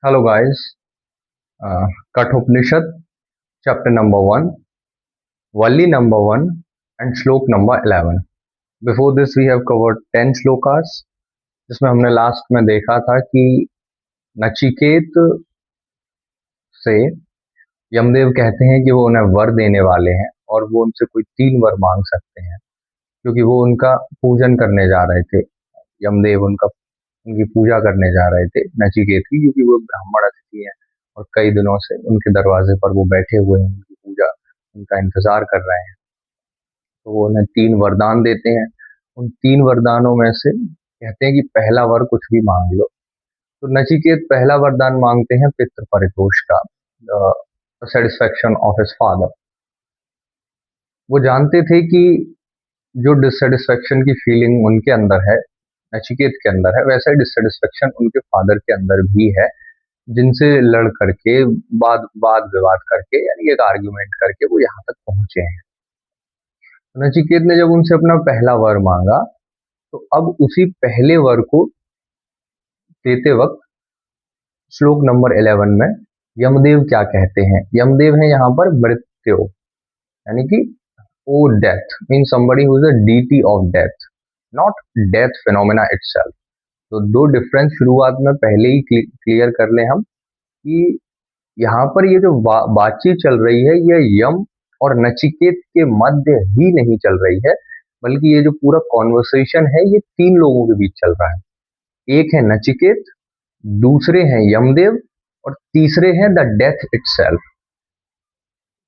Hello guys, Kathopanishad, chapter number 1, Valli number 1 and श्लोक number 11. Before this we have covered 10 shlokas जिसमें हमने last में देखा था कि नचिकेत से यमदेव कहते हैं कि वो उन्हें वर देने वाले हैं और वो उनसे कोई 3 वर मांग सकते हैं क्योंकि वो उनका पूजन करने जा रहे थे। यमदेव उनकी पूजा करने जा रहे थे नचिकेत की, क्योंकि वो ब्राह्मण अतिथि हैं और कई दिनों से उनके दरवाजे पर वो बैठे हुए हैं, उनकी पूजा उनका इंतजार कर रहे हैं। तो वो उन्हें 3 वरदान देते हैं। उन 3 वरदानों में से कहते हैं कि पहला वर कुछ भी मांग लो। तो नचिकेत पहला वरदान मांगते हैं पितृ परितोष का, सेटिस्फेक्शन ऑफ हिज फादर। वो जानते थे कि जो डिससेटिस्फेक्शन की फीलिंग उनके अंदर है, नचिकेत के अंदर है, वैसा ही डिससेटिस्फेक्शन उनके फादर के अंदर भी है, जिनसे लड़ करके वाद विवाद करके यानी एक आर्ग्यूमेंट करके वो यहाँ तक पहुंचे हैं। नचिकेत ने जब उनसे अपना पहला वर मांगा तो अब उसी पहले वर को देते वक्त श्लोक नंबर 11 में यमदेव क्या कहते हैं। यमदेव है यहाँ पर मृत्यु, यानी कि oh death mean somebody who is a deity of death, not death phenomena itself. तो दो डिफरेंस शुरुआत में पहले ही क्लियर कर लें हम कि यहाँ पर ये जो बातचीत चल रही है ये यम और नचिकेत के मध्य ही नहीं चल रही है, बल्कि ये जो पूरा कॉन्वर्सेशन है ये 3 लोगों के बीच चल रहा है। एक है नचिकेत, दूसरे हैं यमदेव और तीसरे हैं द डेथ इटसेल्फ।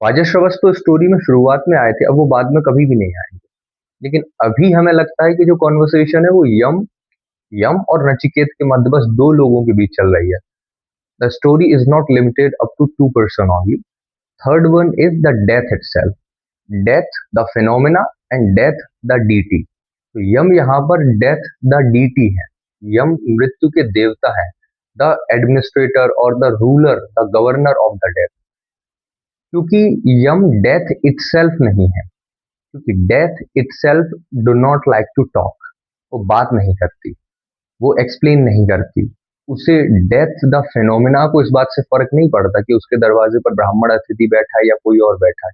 वाजश्रवस तो स्टोरी में शुरुआत में आए थे, अब वो बाद में कभी भी नहीं आएंगे, लेकिन अभी हमें लगता है कि जो कॉन्वर्सेशन है वो यम और नचिकेत के मध्य बस 2 लोगों के बीच चल रही है। The story is not limited up to 2 person only. Third one is the death itself. Death, the phenomena and death, the deity. तो यम यहाँ पर death, the deity है। यम मृत्यु के देवता है, the administrator or the ruler, the governor of the death. क्योंकि यम death itself नहीं है, क्योंकि death itself do not like to talk. वो बात नहीं करती, वो एक्सप्लेन नहीं करती। उसे डेथ द फिनोमिना को इस बात से फर्क नहीं पड़ता कि उसके दरवाजे पर ब्राह्मण अतिथि बैठा है या कोई और बैठा है।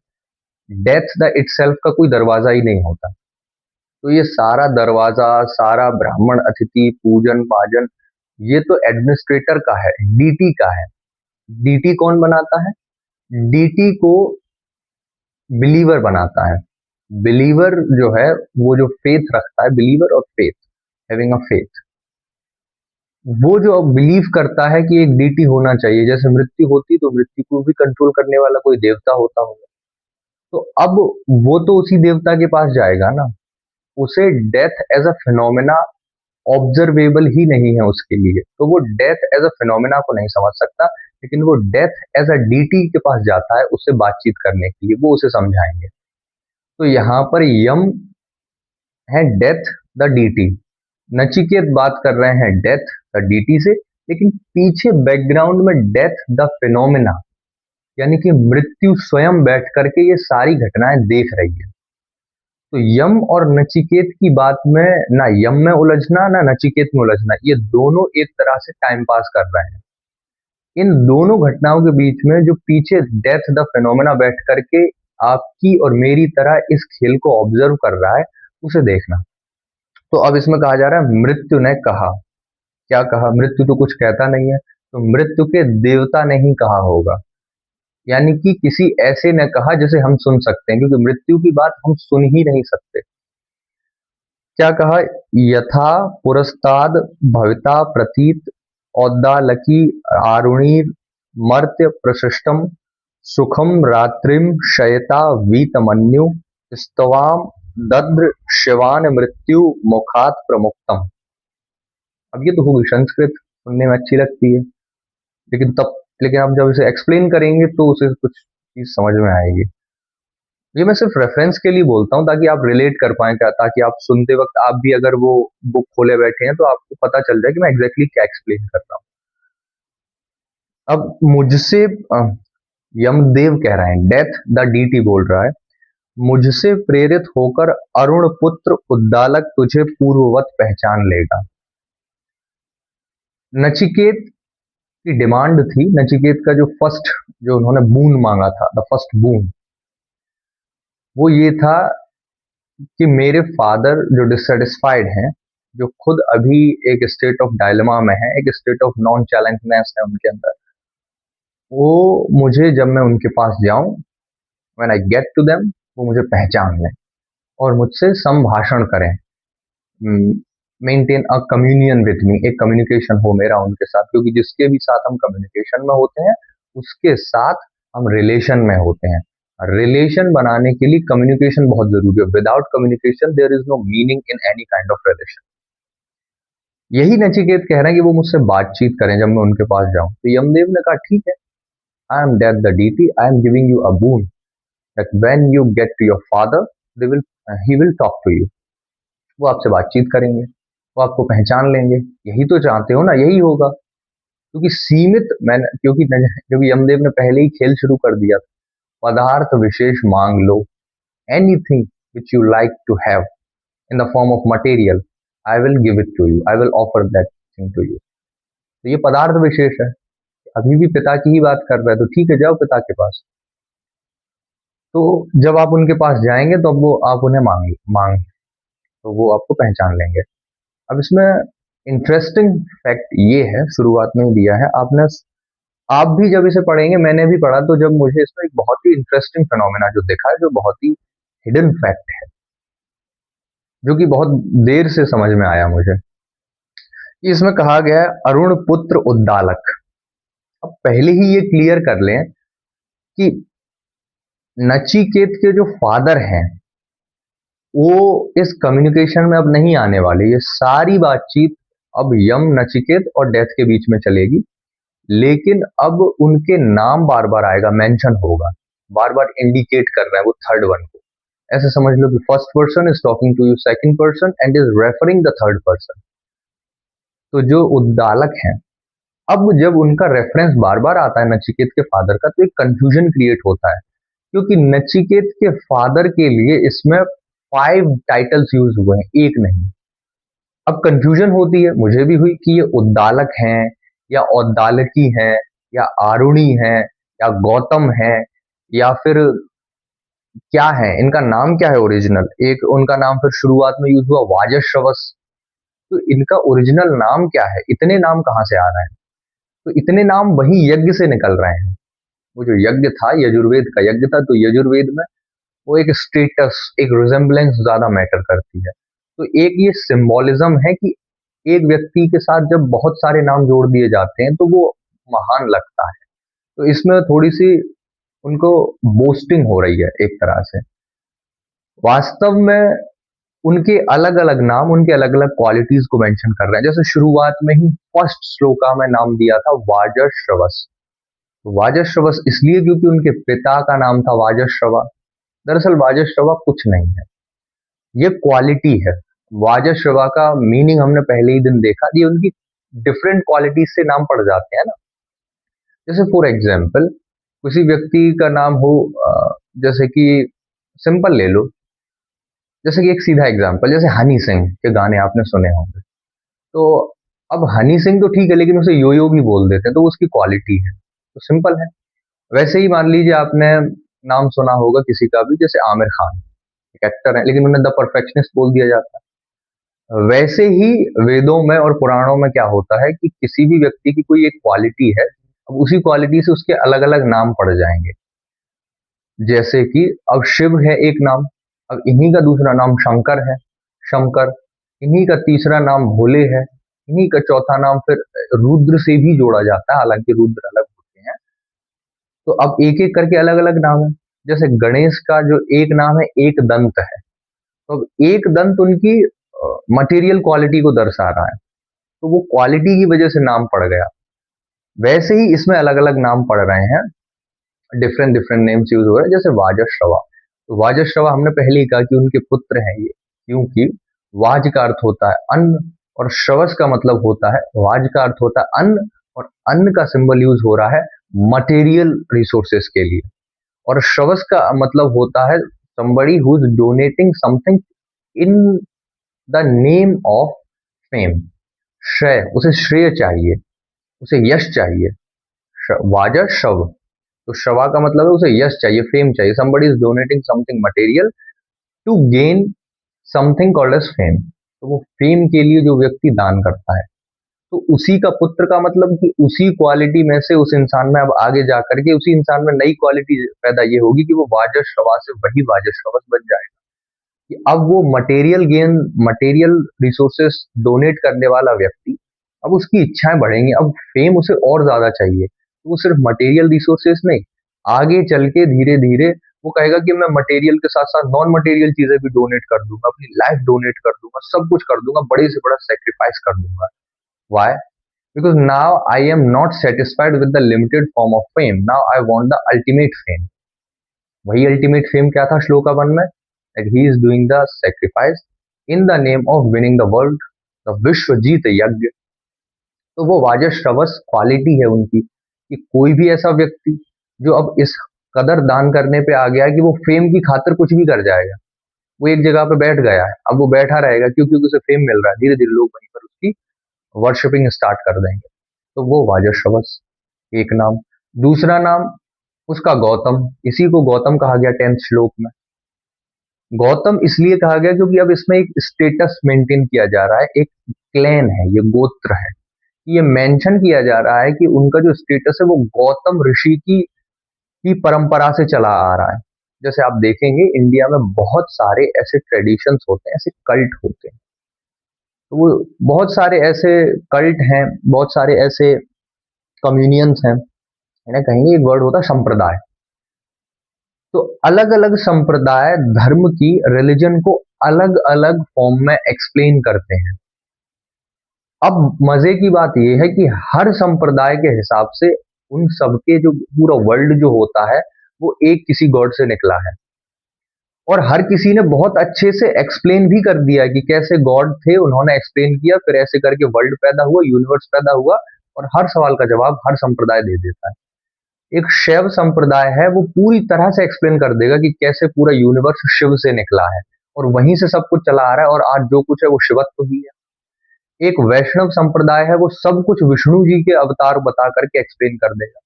डेथ द इटसेल्फ का कोई दरवाजा ही नहीं होता। तो ये सारा दरवाजा, सारा ब्राह्मण अतिथि, पूजन पाजन, ये तो एडमिनिस्ट्रेटर का है, डीटी का है। डीटी कौन बनाता है? डीटी को बिलीवर बनाता है। बिलीवर जो है वो जो फेथ रखता है, बिलीवर और फेथ, हैविंग अ फेथ, वो जो बिलीव करता है कि एक डीटी होना चाहिए। जैसे मृत्यु होती तो मृत्यु को भी कंट्रोल करने वाला कोई देवता होता होगा, तो अब वो तो उसी देवता के पास जाएगा ना। उसे death as a phenomena observable ही नहीं है उसके लिए, तो वो डेथ एज अ फिनोमेना को नहीं समझ सकता, लेकिन वो डेथ एज अ डीटी के पास जाता है उससे बातचीत करने के लिए, वो उसे समझाएंगे। तो यहाँ पर यम है डेथ द डीटी, नचिकेत बात कर रहे हैं डेथ द डीटी से, लेकिन पीछे बैकग्राउंड में डेथ द फिनोमिना यानी कि मृत्यु स्वयं बैठ करके ये सारी घटनाएं देख रही है। तो यम और नचिकेत की बात में ना यम में उलझना ना नचिकेत में उलझना, ये दोनों एक तरह से टाइम पास कर रहे हैं। इन दोनों घटनाओं के बीच में जो पीछे डेथ द फिनोमिना बैठ करके आपकी और मेरी तरह इस खेल को ऑब्जर्व कर रहा है, उसे देखना। तो अब इसमें कहा जा रहा है मृत्यु ने कहा। क्या कहा? मृत्यु तो कुछ कहता नहीं है, तो मृत्यु के देवता ने ही कहा होगा, यानी कि किसी ऐसे ने कहा जिसे हम सुन सकते हैं, क्योंकि मृत्यु की बात हम सुन ही नहीं सकते। क्या कहा? यथा पुरस्ताद भविता प्रतीत औद्दालकी आरुणीर मर्त्य प्रशिष्टम सुखम रात्रिम शयता वीतमन्यु स्तवाम दद्र शिवान मृत्यु मुखात प्रमुक्तम। अब ये तो होगी संस्कृत, सुनने में अच्छी लगती है, लेकिन आप जब इसे एक्सप्लेन करेंगे तो उसे कुछ चीज समझ में आएगी। ये मैं सिर्फ रेफरेंस के लिए बोलता हूँ ताकि आप रिलेट कर पाए, ताकि आप सुनते वक्त आप भी अगर वो बुक खोले बैठे हैं तो आपको पता चल जाए कि मैं एग्जैक्टली क्या एक्सप्लेन कर रहा हूँ। अब मुझसे यमदेव कह रहे हैं, डेथ द डीटी बोल रहा है, मुझसे प्रेरित होकर अरुण पुत्र उद्दालक तुझे पूर्ववत पहचान लेगा। नचिकेत की डिमांड थी, नचिकेत का जो फर्स्ट, जो उन्होंने बून मांगा था, द फर्स्ट बून, वो ये था कि मेरे फादर जो डिससेटिस्फाइड हैं, जो खुद अभी एक स्टेट ऑफ डायलेमा में है, एक स्टेट ऑफ नॉन चैलेंजनेस है उनके अंदर, वो मुझे जब मैं उनके पास जाऊं, when I get to them, वो मुझे पहचान लें और मुझसे संभाषण करें, maintain a communion with me, एक कम्युनिकेशन हो मेरा उनके साथ, क्योंकि जिसके भी साथ हम कम्युनिकेशन में होते हैं उसके साथ हम रिलेशन में होते हैं। रिलेशन बनाने के लिए कम्युनिकेशन बहुत जरूरी है। Without communication there is no meaning in any kind of relation. यही नचिकेत कह रहे हैं कि वो मुझसे बातचीत करें जब मैं उनके पास जाऊं। तो यमदेव ने कहा ठीक है, I am death the deity, I am giving you a boon that when you get to your father they will he will talk to you. वो आपसे बातचीत करेंगे, वो आपको पहचान लेंगे। यही तो चाहते हो ना, यही होगा। क्योंकि सीमित, मैंने क्योंकि यमदेव ने पहले ही खेल शुरू कर दिया। पदार्थ विशेष मांग लो, anything which you like to have in the form of material, I will give it to you, I will offer that thing to you. तो ये पदार्थ विशेष है। अभी भी पिता की ही बात कर रहा है, तो ठीक है, जाओ पिता के पास। तो जब आप उनके पास जाएंगे तो अब वो आप उन्हें मांग तो वो आपको पहचान लेंगे। अब इसमें इंटरेस्टिंग फैक्ट ये है, शुरुआत में ही दिया है आपने, आप भी जब इसे पढ़ेंगे, मैंने भी पढ़ा, तो जब मुझे इसमें एक बहुत ही इंटरेस्टिंग फिनोमेना जो दिखा है, जो बहुत ही हिडन फैक्ट है, जो कि बहुत देर से समझ में आया मुझे, कि इसमें कहा गया है अरुण पुत्र उद्दालक। अब पहले ही ये क्लियर कर लें कि नचिकेत के जो फादर हैं वो इस कम्युनिकेशन में अब नहीं आने वाले। ये सारी बातचीत अब यम, नचिकेत और डेथ के बीच में चलेगी। लेकिन अब उनके नाम बार बार आएगा, मेंशन होगा, बार बार इंडिकेट कर रहा है वो थर्ड वन को। ऐसे समझ लो कि first person is talking to you, second person and is referring the third person. तो जो उद्दालक हैं, अब जब उनका रेफरेंस बार बार आता है नचिकेत के फादर का, तो एक कंफ्यूजन क्रिएट होता है, क्योंकि नचिकेत के फादर के लिए इसमें 5 टाइटल्स यूज हुए हैं, एक नहीं। अब कंफ्यूजन होती है, मुझे भी हुई कि ये उद्दालक हैं या औद्दालकी हैं या आरुणी हैं या गौतम हैं या फिर क्या है, इनका नाम क्या है ओरिजिनल। एक उनका नाम फिर शुरुआत में यूज हुआ वाजश्रवस, तो इनका ओरिजिनल नाम क्या है, इतने नाम कहाँ से आ रहे हैं। तो इतने नाम वही यज्ञ से निकल रहे हैं। वो जो यज्ञ था, यजुर्वेद का यज्ञ था, तो यजुर्वेद में वो एक स्टेटस, एक रिजेम्बलेंस ज्यादा मैटर करती है। तो एक ये सिंबोलिज्म है कि एक व्यक्ति के साथ जब बहुत सारे नाम जोड़ दिए जाते हैं तो वो महान लगता है। तो इसमें थोड़ी सी उनको बोस्टिंग हो रही है एक तरह से। वास्तव में उनके अलग अलग नाम, उनके अलग अलग क्वालिटीज को मेंशन कर रहे हैं। जैसे शुरुआत में ही फर्स्ट श्लोका में नाम दिया था वाजश्रवस। तो वाजश्रवस इसलिए क्योंकि उनके पिता का नाम था वाजश्रवा। दरअसल वाजश्रवा कुछ नहीं है, ये क्वालिटी है। वाजश्रवा का मीनिंग हमने पहले ही दिन देखा, ये उनकी डिफरेंट क्वालिटीज से नाम पड़ जाते हैं ना। जैसे फॉर एग्जाम्पल किसी व्यक्ति का नाम हो, जैसे कि सिंपल ले लो, जैसे कि एक सीधा एग्जाम्पल, जैसे हनी सिंह के गाने आपने सुने होंगे। तो अब हनी सिंह तो ठीक है, लेकिन उसे यो यो भी बोल देते हैं, तो उसकी क्वालिटी है, तो सिंपल है। वैसे ही मान लीजिए आपने नाम सुना होगा किसी का भी, जैसे आमिर खान, एक एक्टर है, लेकिन उन्हें द परफेक्शनिस्ट बोल दिया जाता है। वैसे ही वेदों में और पुराणों में क्या होता है कि किसी भी व्यक्ति की कोई एक क्वालिटी है, अब उसी क्वालिटी से उसके अलग अलग नाम पड़ जाएंगे। जैसे कि अब शिव है एक नाम, अब इन्हीं का दूसरा नाम शंकर है, शंकर। इन्हीं का तीसरा नाम भोले है, इन्हीं का चौथा नाम फिर रुद्र से भी जोड़ा जाता है, हालांकि रुद्र अलग होते हैं। तो अब एक एक करके अलग अलग नाम है। जैसे गणेश का जो एक नाम है, एक दंत है। तो अब एक दंत उनकी मटेरियल क्वालिटी को दर्शा रहा है, तो वो क्वालिटी की वजह से नाम पड़ गया। वैसे ही इसमें अलग अलग नाम पड़ रहे हैं, डिफरेंट डिफरेंट नेम्स यूज हो रहे हैं। जैसे वाजश्रवा, तो वाजश्रवा हमने पहले ही कहा कि उनके पुत्र हैं ये, क्योंकि वाज का अर्थ होता है अन्न और श्रवस का मतलब होता है, वाज का अर्थ होता है अन्न, और अन्न का सिंबल यूज हो रहा है मटेरियल रिसोर्सेस के लिए। और श्रवस का मतलब होता है somebody who is donating something in the name of fame. श्रेय, उसे श्रेय चाहिए, उसे यश चाहिए। वाजशव, तो शवा का मतलब है उसे यश चाहिए, फेम चाहिए। somebody is donating something material to gain something called as fame, तो वो फेम के लिए जो व्यक्ति दान करता है, तो उसी का पुत्र का मतलब कि उसी क्वालिटी में से उस इंसान में अब आगे जा करके उसी इंसान में नई क्वालिटी पैदा ये होगी कि वो वाजश्रवा से वही वाजश्रवस बन जाएगा, कि अब वो material gain, material resources donate करने वाला व्यक्ति, अब उसकी इच्छाएं बढ़ेंगी, अब फेम उसे और ज्यादा चाहिए, तो वो सिर्फ मटेरियल रिसोर्सेस नहीं, आगे चल के धीरे धीरे वो कहेगा कि मैं मटेरियल के साथ साथ नॉन मटेरियल चीजें भी डोनेट कर दूंगा, अपनी लाइफ डोनेट कर दूंगा, सब कुछ कर दूंगा, बड़े से बड़ा सेक्रीफाइस कर दूंगा। Why? Because now I am not satisfied with the limited form of fame, now I want the ultimate fame. वही अल्टीमेट फेम क्या था श्लोका 1 में, that he is doing the sacrifice in the name of winning the world, the विश्व जीत यज्ञ। तो वो Vajashravas quality है उनकी, कि कोई भी ऐसा व्यक्ति जो अब इस कदर दान करने पे आ गया है कि वो फेम की खातिर कुछ भी कर जाएगा, वो एक जगह पे बैठ गया है, अब वो बैठा रहेगा क्योंकि उसे फेम मिल रहा है, धीरे धीरे लोग वहीं पर उसकी वर्शिपिंग स्टार्ट कर देंगे, तो वो वाजश्रवस एक नाम। दूसरा नाम उसका गौतम, इसी को गौतम कहा गया 10th श्लोक में। गौतम इसलिए कहा गया क्योंकि अब इसमें एक स्टेटस मेंटेन किया जा रहा है, एक क्लैन है, ये गोत्र है, ये मेंशन किया जा रहा है कि उनका जो स्टेटस है वो गौतम ऋषि की परंपरा से चला आ रहा है। जैसे आप देखेंगे इंडिया में बहुत सारे ऐसे ट्रेडिशंस होते हैं, ऐसे कल्ट होते हैं, तो वो बहुत सारे ऐसे कल्ट हैं, बहुत सारे ऐसे कम्युनियंस हैं, इन्हें कहेंगे एक वर्ड होता है संप्रदाय। तो अलग अलग संप्रदाय धर्म की, रिलीजन को अलग अलग फॉर्म में एक्सप्लेन करते हैं। अब मजे की बात यह है कि हर संप्रदाय के हिसाब से उन सबके जो पूरा वर्ल्ड जो होता है वो एक किसी गॉड से निकला है, और हर किसी ने बहुत अच्छे से एक्सप्लेन भी कर दिया कि कैसे गॉड थे, उन्होंने एक्सप्लेन किया, फिर ऐसे करके वर्ल्ड पैदा हुआ, यूनिवर्स पैदा हुआ, और हर सवाल का जवाब हर संप्रदाय दे देता है। एक शैव संप्रदाय है, वो पूरी तरह से एक्सप्लेन कर देगा कि कैसे पूरा यूनिवर्स शिव से निकला है और वहीं से सब कुछ चला आ रहा है, और आज जो कुछ है वो शिवत्व ही है। एक वैष्णव संप्रदाय है, वो सब कुछ विष्णु जी के अवतार बता करके एक्सप्लेन कर देगा,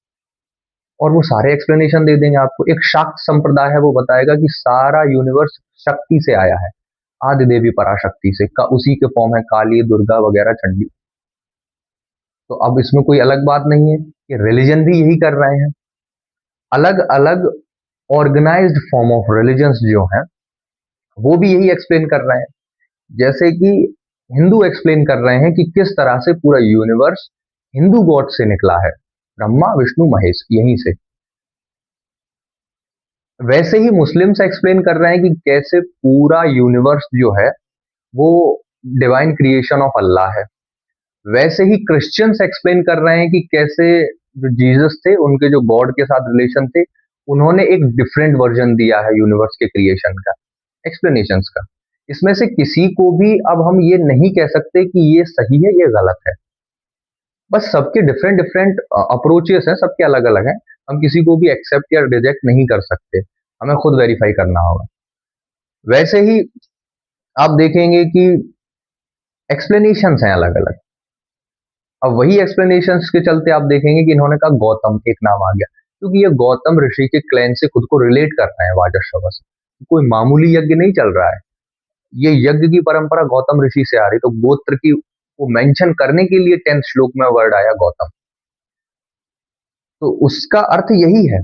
और वो सारे एक्सप्लेनेशन दे देंगे आपको। एक शाक्त संप्रदाय है, वो बताएगा कि सारा यूनिवर्स शक्ति से आया है, आदि देवी पराशक्ति से, का उसी के फॉर्म है काली, दुर्गा वगैरह, चंडी। तो अब इसमें कोई अलग बात नहीं है कि रिलीजन भी यही कर रहे हैं, अलग अलग ऑर्गेनाइज्ड फॉर्म ऑफ रिलीजन्स जो हैं वो भी यही एक्सप्लेन कर रहे हैं। जैसे कि हिंदू एक्सप्लेन कर रहे हैं कि किस तरह से पूरा यूनिवर्स हिंदू गॉड से निकला है, ब्रह्मा विष्णु महेश, यहीं से। वैसे ही मुस्लिम्स एक्सप्लेन कर रहे हैं कि कैसे पूरा यूनिवर्स जो है वो डिवाइन क्रिएशन ऑफ अल्लाह है। वैसे ही क्रिश्चियंस एक्सप्लेन कर रहे हैं कि कैसे जो जीसस थे उनके जो गॉड के साथ रिलेशन थे, उन्होंने एक डिफरेंट वर्जन दिया है यूनिवर्स के क्रिएशन का, एक्सप्लेनेशंस का। इसमें से किसी को भी अब हम ये नहीं कह सकते कि ये सही है ये गलत है, बस सबके डिफरेंट डिफरेंट अप्रोचेस हैं, सबके अलग अलग हैं, हम किसी को भी एक्सेप्ट या रिजेक्ट नहीं कर सकते, हमें खुद वेरीफाई करना होगा। वैसे ही आप देखेंगे कि एक्सप्लेनेशंस हैं अलग अलग। अब वही एक्सप्लेनेशंस के चलते आप देखेंगे कि इन्होंने कहा गौतम एक नाम आ गया, क्योंकि ये गौतम ऋषि के क्लैन से खुद को रिलेट कर रहे हैं वाजश्रवा से। कोई मामूली यज्ञ नहीं चल रहा है, ये यज्ञ की परंपरा गौतम ऋषि से आ रही, तो गोत्र की वो मेंशन करने के लिए 10th श्लोक में वर्ड आया गौतम, तो उसका अर्थ यही है।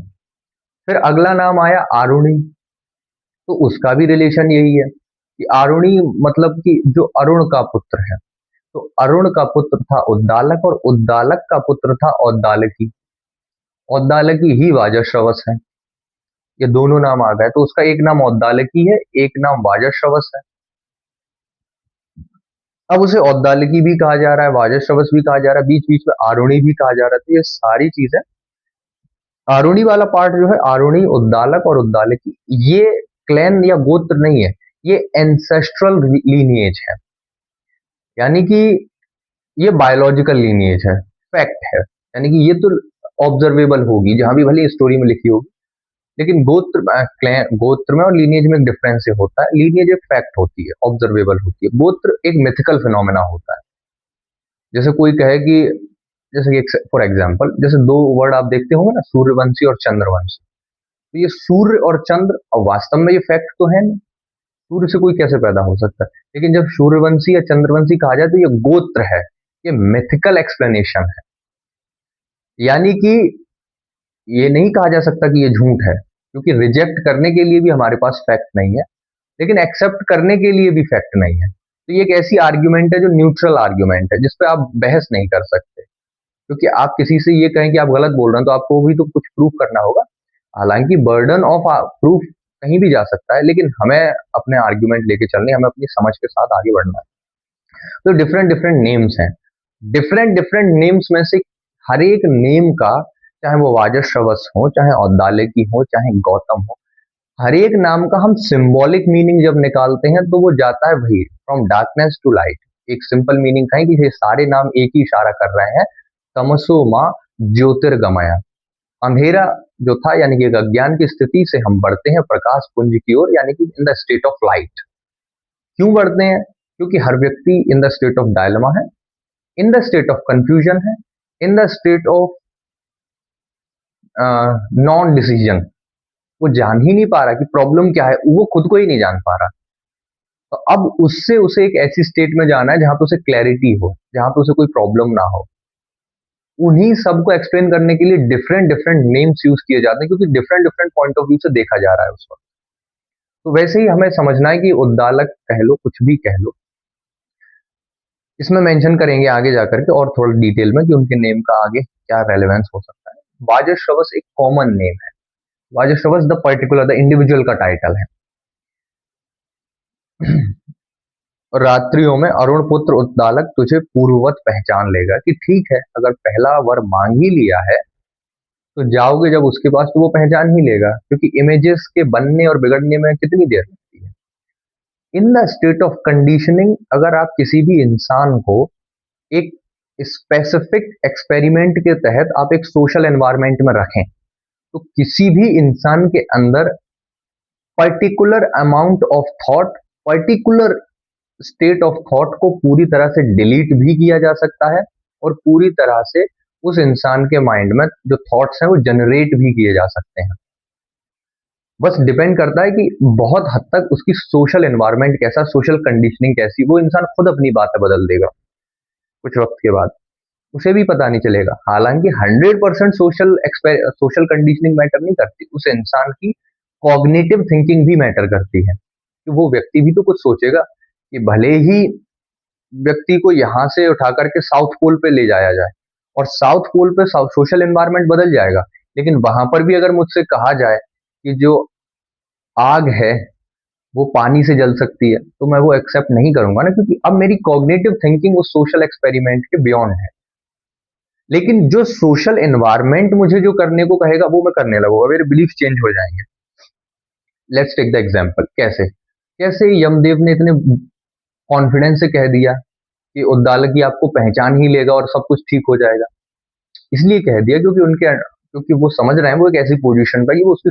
फिर अगला नाम आया आरुणि, तो उसका भी रिलेशन यही है कि आरुणि मतलब कि जो अरुण का पुत्र है, तो अरुण का पुत्र था उद्दालक, और उद्दालक का पुत्र था औद्दालकी, औद्दालकी ही वाजश्रवस है। ये दोनों नाम आ गए, तो उसका एक नाम औद्दालकी है, एक नाम वाजश्रवस है। अब उसे औद्दालकी भी कहा जा रहा है, वाजश्रवस भी कहा जा रहा है, बीच बीच में आरुणि भी कहा जा रहा है, तो ये सारी चीजें, आरुणि वाला पार्ट जो है, आरुणि, उद्दालक और उद्दालकी, ये क्लैन या गोत्र नहीं है, ये एंसेस्ट्रल लीनिएज है, यानी कि ये बायोलॉजिकल लीनिएज है, फैक्ट है, यानी कि ये तो ऑब्जर्वेबल होगी जहां भी भले स्टोरी में लिखी होगी, लेकिन गोत्र में और लीनिएज में एक डिफरेंस होता है। लीनिएज एक फैक्ट होती है, ऑब्जर्वेबल होती है, गोत्र एक मिथिकल फिनोमेना होता है। जैसे कोई कहे कि जैसे कि फॉर एग्जाम्पल, जैसे दो वर्ड आप देखते होंगे ना, सूर्यवंशी और चंद्रवंशी। तो ये सूर्य और चंद्र, अब वास्तव में ये फैक्ट तो है नहीं, सूर्य से कोई कैसे पैदा हो सकता है, लेकिन जब सूर्यवंशी या चंद्रवंशी कहा जाए तो ये गोत्र है, ये मिथिकल एक्सप्लेनेशन है। यानी कि ये नहीं कहा जा सकता कि ये झूठ है, क्योंकि रिजेक्ट करने के लिए भी हमारे पास फैक्ट नहीं है, लेकिन एक्सेप्ट करने के लिए भी फैक्ट नहीं है। तो ये एक ऐसी आर्ग्यूमेंट है जो न्यूट्रल आर्ग्यूमेंट है, जिस पे आप बहस नहीं कर सकते, क्योंकि आप किसी से ये कहें कि आप गलत बोल रहे हैं तो आपको भी तो कुछ प्रूफ करना होगा। हालांकि बर्डन ऑफ प्रूफ कहीं भी जा सकता है, लेकिन हमें अपने आर्ग्यूमेंट लेके चलने, हमें अपनी समझ के साथ आगे बढ़ना है। तो डिफरेंट डिफरेंट नेम्स हैं, डिफरेंट डिफरेंट नेम्स में से हर एक नेम का, चाहे वो वाजश्रवस हो, चाहे औद्दालकी हो, चाहे गौतम हो, हर एक नाम का हम सिंबॉलिक मीनिंग जब निकालते हैं तो वो जाता है वही, फ्रॉम डार्कनेस टू लाइट। एक सिंपल मीनिंग था कि ये सारे नाम एक ही इशारा कर रहे हैं, तमसो माँ ज्योतिर्गमया, अंधेरा जो था यानी कि एक अज्ञान की स्थिति से हम बढ़ते हैं प्रकाश पुंज की ओर, यानी कि in the state of light. क्यों बढ़ते हैं? क्योंकि हर व्यक्ति in the state of dilemma है, in the state of confusion है, in the state of non decision. वो जान ही नहीं पा रहा कि प्रॉब्लम क्या है, वो खुद को ही नहीं जान पा रहा। तो अब उससे उसे एक ऐसी स्टेट में जाना है जहां पे उसे क्लैरिटी हो, जहां पे उसे कोई प्रॉब्लम ना हो। उन्हीं सबको एक्सप्लेन करने के लिए डिफरेंट डिफरेंट नेम्स यूज किए जाते हैं, क्योंकि different different point of view से देखा जा रहा है उस वक्त। तो वैसे ही हमें समझना है कि उद्दालक कह लो, कुछ भी कह लो, इसमें मेंशन करेंगे आगे जाकर के और थोड़ा डिटेल में कि उनके नेम का आगे क्या रेलेवेंस हो सकता है। वाजश्रवस एक कॉमन नेम है, Vajashravas the particular, the individual का टाइटल है। और रात्रियों में अरुण पुत्र उद्दालक तुझे पूर्ववत पहचान लेगा, कि ठीक है, अगर पहला वर मांग ही लिया है तो जाओगे जब उसके पास तो वो पहचान ही लेगा, क्योंकि इमेजेस के बनने और बिगड़ने में कितनी देर लगती है। In the state of conditioning, अगर आप किसी भी इंसान को एक स्पेसिफिक एक्सपेरिमेंट के तहत आप एक सोशल एनवायरनमेंट में रखें, तो किसी भी इंसान के अंदर particular amount of thought, particular state of thought को पूरी तरह से डिलीट भी किया जा सकता है, और पूरी तरह से उस इंसान के माइंड में जो थॉट्स हैं वो जनरेट भी किए जा सकते हैं। बस डिपेंड करता है कि बहुत हद तक उसकी सोशल एनवायरनमेंट कैसा, सोशल कंडीशनिंग कैसी, वो इंसान खुद अपनी बातें बदल देगा कुछ वक्त के बाद, उसे भी पता नहीं चलेगा। हालांकि 100% सोशल कंडीशनिंग मैटर नहीं करती, उस इंसान की कॉग्निटिव थिंकिंग भी मैटर करती है, कि वो व्यक्ति भी तो कुछ सोचेगा। कि भले ही व्यक्ति को यहाँ से उठा करके साउथ पोल पे ले जाया जाए और साउथ पोल पे सोशल एनवायरनमेंट बदल जाएगा, लेकिन वहां पर भी अगर मुझसे कहा जाए कि जो आग है वो पानी से जल सकती है, तो मैं वो एक्सेप्ट नहीं करूंगा ना, क्योंकि अब मेरी कॉग्निटिव थिंकिंग उस सोशल एक्सपेरिमेंट के बियॉन्ड है। लेकिन जो सोशल एनवायरनमेंट मुझे जो करने को कहेगा वो मैं करने लगूंगा, मेरे बिलीफ चेंज हो जाएंगे। लेट्स टेक द एग्जांपल, कैसे कैसे यमदेव ने इतने कॉन्फिडेंस से कह दिया कि उद्दालकी आपको पहचान ही लेगा और सब कुछ ठीक हो जाएगा। इसलिए कह दिया क्योंकि वो समझ रहे हैं वो एक ऐसी पोजीशन पर, वो उसकी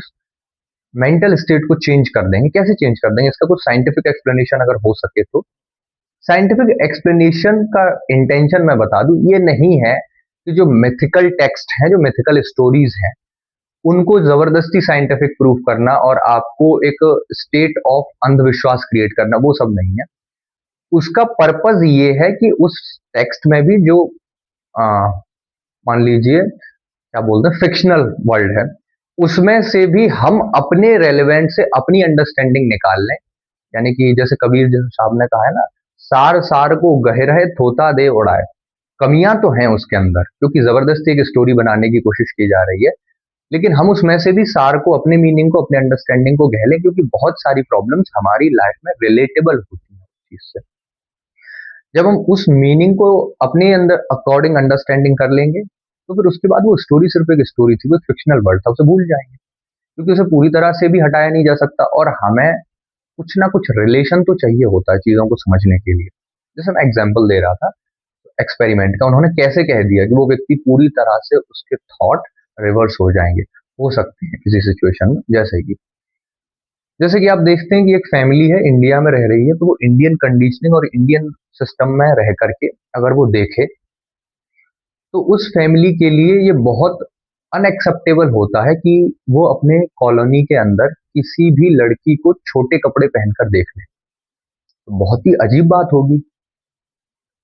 मेंटल स्टेट को चेंज कर देंगे। कैसे चेंज कर देंगे, इसका कुछ साइंटिफिक एक्सप्लेनेशन अगर हो सके तो। साइंटिफिक एक्सप्लेनेशन का इंटेंशन मैं बता दूं, ये नहीं है कि जो मिथिकल टेक्स्ट हैं, जो मिथिकल स्टोरीज हैं, उनको जबरदस्ती साइंटिफिक प्रूफ करना और आपको एक स्टेट ऑफ अंधविश्वास क्रिएट करना, वो सब नहीं है। उसका पर्पज ये है कि उस टेक्स्ट में भी जो मान लीजिए क्या बोलते हैं फिक्शनल वर्ल्ड है, उसमें से भी हम अपने रेलेवेंट से अपनी अंडरस्टैंडिंग निकाल लें। यानी कि जैसे कबीर साहब ने कहा है ना, सार सार को गहरा थोता दे उड़ाए। कमियां तो हैं उसके अंदर, क्योंकि जबरदस्ती एक स्टोरी बनाने की कोशिश की जा रही है, लेकिन हम उसमें से भी सार को, अपने मीनिंग को, अपने अंडरस्टैंडिंग को गहले, क्योंकि बहुत सारी प्रॉब्लम्स हमारी लाइफ में रिलेटेबल होती हैं उस चीज से। जब हम उस मीनिंग को अपने अंदर अकॉर्डिंग अंडरस्टैंडिंग कर लेंगे, तो फिर उसके बाद वो स्टोरी सिर्फ एक स्टोरी थी, वो फिक्शनल वर्ड था, उसे भूल जाएंगे, क्योंकि उसे पूरी तरह से भी हटाया नहीं जा सकता। और हमें कुछ ना कुछ रिलेशन तो चाहिए होता है चीजों को समझने के लिए। जैसे मैं एग्जाम्पल दे रहा था एक्सपेरिमेंट का, उन्होंने कैसे कह दिया कि वो व्यक्ति पूरी तरह से उसके थॉट रिवर्स हो जाएंगे, हो सकते हैं किसी सिचुएशन में। जैसे कि आप देखते हैं कि एक फैमिली है, इंडिया में रह रही है, तो वो इंडियन कंडीशनिंग और इंडियन सिस्टम में रह करके अगर वो देखे, तो उस फैमिली के लिए ये बहुत अनएक्सेप्टेबल होता है कि वो अपने कॉलोनी के अंदर किसी भी लड़की को छोटे कपड़े पहनकर देख ले। तो बहुत ही अजीब बात होगी।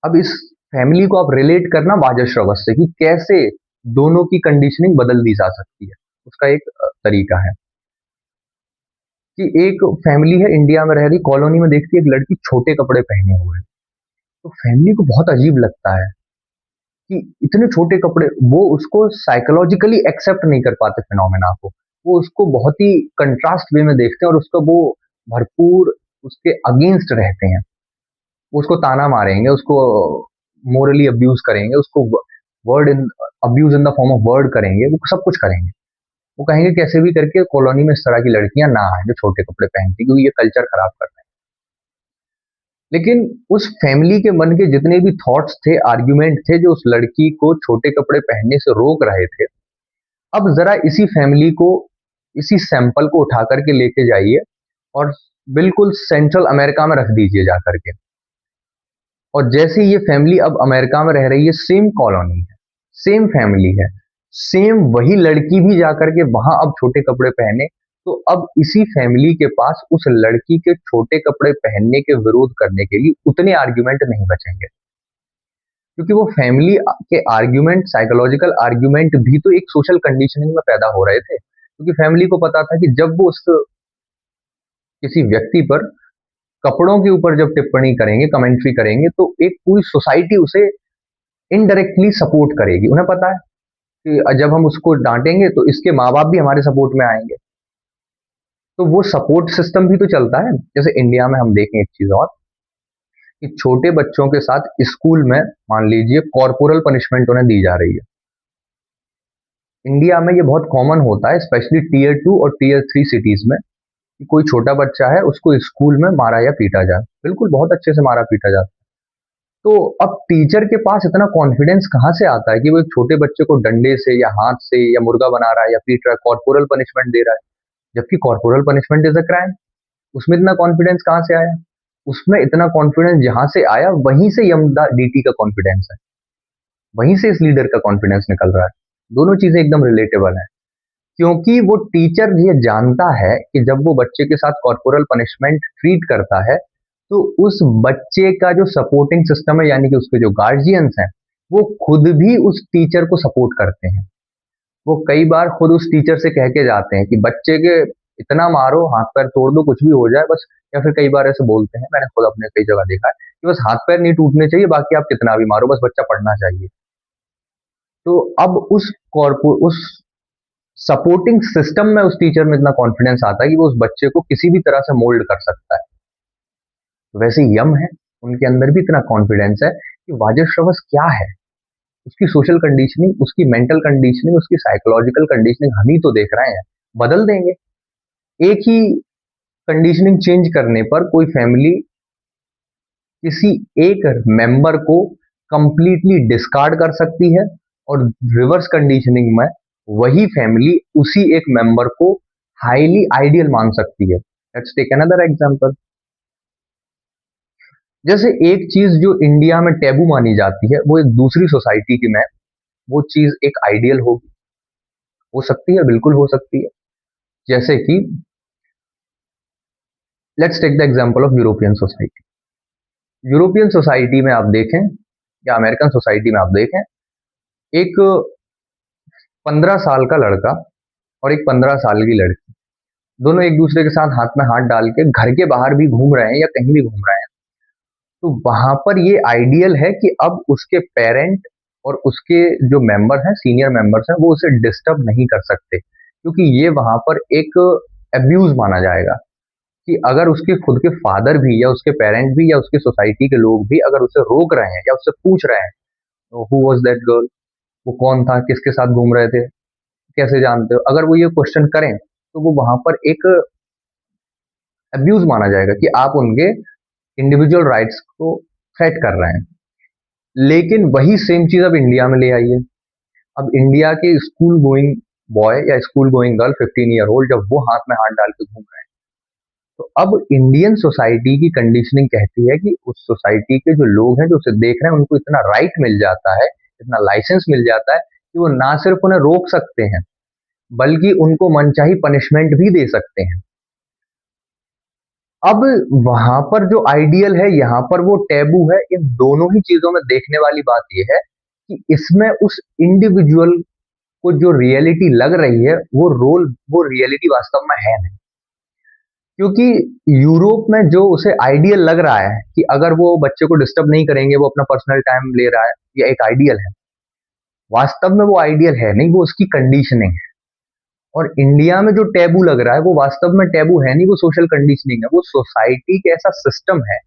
अब इस फैमिली को आप रिलेट करना वाजश्रवस से कि कैसे दोनों की कंडीशनिंग बदल दी जा सकती है। उसका एक तरीका है कि एक फैमिली है, इंडिया में रह रही, कॉलोनी में देखती है एक लड़की छोटे कपड़े पहने हुए है, तो फैमिली को बहुत अजीब लगता है कि इतने छोटे कपड़े, वो उसको साइकोलॉजिकली एक्सेप्ट नहीं कर पाते फिनोमेना को। वो उसको बहुत ही कंट्रास्ट वे में देखते हैं और उसका वो भरपूर उसके अगेंस्ट रहते हैं। वो उसको ताना मारेंगे, उसको मोरली अब्यूज करेंगे, उसको word in abuse in the form of word करेंगे, वो सब कुछ करेंगे। वो कहेंगे कैसे भी करके कॉलोनी में इस तरह की लड़कियां ना आए जो छोटे कपड़े पहनती, क्योंकि ये कल्चर खराब कर रहे हैं। लेकिन उस फैमिली के मन के जितने भी थॉट्स थे, आर्ग्यूमेंट थे जो उस लड़की को छोटे कपड़े पहनने से रोक रहे थे, अब जरा इसी फैमिली को, इसी सैंपल को उठा करके लेके जाइए और बिल्कुल सेंट्रल अमेरिका में रख दीजिए जा करके। और जैसे ये फैमिली अब अमेरिका में रह रही है, सेम कॉलोनी है, सेम फैमिली है, सेम वही लड़की भी जाकर के वहां अब छोटे कपड़े पहने, तो अब इसी फैमिली के पास उस लड़की के छोटे कपड़े पहनने के विरोध करने के लिए उतने आर्ग्यूमेंट नहीं बचेंगे, क्योंकि वो फैमिली के आर्ग्यूमेंट, साइकोलॉजिकल आर्ग्यूमेंट भी तो एक सोशल कंडीशनिंग में पैदा हो रहे थे। क्योंकि फैमिली को पता था कि जब वो उस किसी व्यक्ति पर कपड़ों के ऊपर जब टिप्पणी करेंगे, कमेंट्री करेंगे, तो एक पूरी सोसाइटी उसे इनडायरेक्टली सपोर्ट करेगी। उन्हें पता है कि जब हम उसको डांटेंगे तो इसके माँ बाप भी हमारे सपोर्ट में आएंगे। तो वो सपोर्ट सिस्टम भी तो चलता है। जैसे इंडिया में हम देखें एक चीज और, कि छोटे बच्चों के साथ स्कूल में मान लीजिए कॉर्पोरल पनिशमेंट उन्हें दी जा रही है। इंडिया में ये बहुत कॉमन होता है, स्पेशली टीयर 2 और टीयर 3 सिटीज में, कि कोई छोटा बच्चा है उसको स्कूल में मारा या पीटा जाए, बिल्कुल बहुत अच्छे से मारा पीटा जाता है। तो अब टीचर के पास इतना कॉन्फिडेंस कहाँ से आता है कि वो एक छोटे बच्चे को डंडे से या हाथ से या मुर्गा बना रहा है या पीट रहा है, कॉर्पोरल पनिशमेंट दे रहा है, जबकि corporal punishment is a crime. उसमें इतना कॉन्फिडेंस कहाँ से आया? उसमें इतना कॉन्फिडेंस जहां से आया वहीं से यमदा डीटी का कॉन्फिडेंस है, वहीं से इस लीडर का कॉन्फिडेंस निकल रहा है। दोनों चीजें एकदम रिलेटेबल है, क्योंकि वो टीचर ये जानता है कि जब वो बच्चे के साथ कॉर्पोरल पनिशमेंट ट्रीट करता है, तो उस बच्चे का जो सपोर्टिंग सिस्टम है, यानी कि उसके जो गार्जियंस हैं, वो खुद भी उस टीचर को सपोर्ट करते हैं। वो कई बार खुद उस टीचर से कह के जाते हैं कि बच्चे के इतना मारो, हाथ पैर तोड़ दो, कुछ भी हो जाए बस। या फिर कई बार ऐसे बोलते हैं, मैंने खुद अपने कई जगह देखा है, कि बस हाथ पैर नहीं टूटने चाहिए, बाकी आप कितना भी मारो, बस बच्चा पढ़ना चाहिए। तो अब उस सपोर्टिंग सिस्टम में उस टीचर में इतना कॉन्फिडेंस आता है कि वो उस बच्चे को किसी भी तरह से मोल्ड कर सकता है। तो वैसे यम है, उनके अंदर भी इतना कॉन्फिडेंस है कि वाजश्रवस क्या है, उसकी सोशल कंडीशनिंग, उसकी मेंटल कंडीशनिंग, उसकी साइकोलॉजिकल कंडीशनिंग हम ही तो देख रहे हैं, बदल देंगे। एक ही कंडीशनिंग चेंज करने पर कोई फैमिली किसी एक मेंबर को कंप्लीटली डिस्कार्ड कर सकती है, और रिवर्स कंडीशनिंग में वही फैमिली उसी एक मेंबर को हाईली आइडियल मान सकती है। Let's take another example. जैसे एक चीज जो इंडिया में टैबू मानी जाती है, वो एक दूसरी सोसाइटी की में वो चीज एक आइडियल होगी, हो सकती है, बिल्कुल हो सकती है। जैसे कि let's take the example of European society. European society में आप देखें या अमेरिकन सोसाइटी में आप देखें, एक 15 साल का लड़का और एक 15 साल की लड़की, दोनों एक दूसरे के साथ हाथ में हाथ डाल के घर के बाहर भी घूम रहे हैं या कहीं भी घूम रहे हैं, तो वहां पर ये आइडियल है कि अब उसके पेरेंट और उसके जो मेंबर हैं, सीनियर मेंबर्स हैं, वो उसे डिस्टर्ब नहीं कर सकते, क्योंकि ये वहां पर एक अब्यूज माना जाएगा कि अगर उसके खुद के फादर भी या उसके पेरेंट भी या उसके सोसाइटी के लोग भी अगर उसे रोक रहे हैं या उससे पूछ रहे हैं, हु वॉज दैट गर्ल, वो कौन था, किसके साथ घूम रहे थे, कैसे जानते हो, अगर वो ये क्वेश्चन करें, तो वो वहां पर एक अब्यूज माना जाएगा कि आप उनके इंडिविजुअल राइट्स को थ्रेट कर रहे हैं। लेकिन वही सेम चीज अब इंडिया में ले आइए। अब इंडिया के स्कूल गोइंग बॉय या school going girl 15 year old, जब वो हाथ में हाथ डाल के घूम रहे हैं, तो अब इंडियन सोसाइटी की कंडीशनिंग कहती है कि उस सोसाइटी के जो लोग हैं जो उसे देख रहे हैं, उनको इतना राइट मिल जाता है इतना लाइसेंस मिल जाता है कि वो ना सिर्फ उन्हें रोक सकते हैं बल्कि उनको मनचाही पनिशमेंट भी दे सकते हैं। अब वहां पर जो आइडियल है, यहाँ पर वो टैबू है। इन दोनों ही चीजों में देखने वाली बात यह है कि इसमें उस इंडिविजुअल को जो रियलिटी लग रही है वो रियलिटी वास्तव में है नहीं। क्योंकि यूरोप में जो उसे आइडियल लग रहा है कि अगर वो बच्चे को डिस्टर्ब नहीं करेंगे, वो अपना पर्सनल टाइम ले रहा है, ये एक आइडियल है। वास्तव में वो आइडियल है नहीं, वो उसकी कंडीशनिंग है। और इंडिया में जो टैबू लग रहा है वो वास्तव में टैबू है नहीं, वो सोशल कंडीशनिंग है। वो सोसाइटी के ऐसा सिस्टम है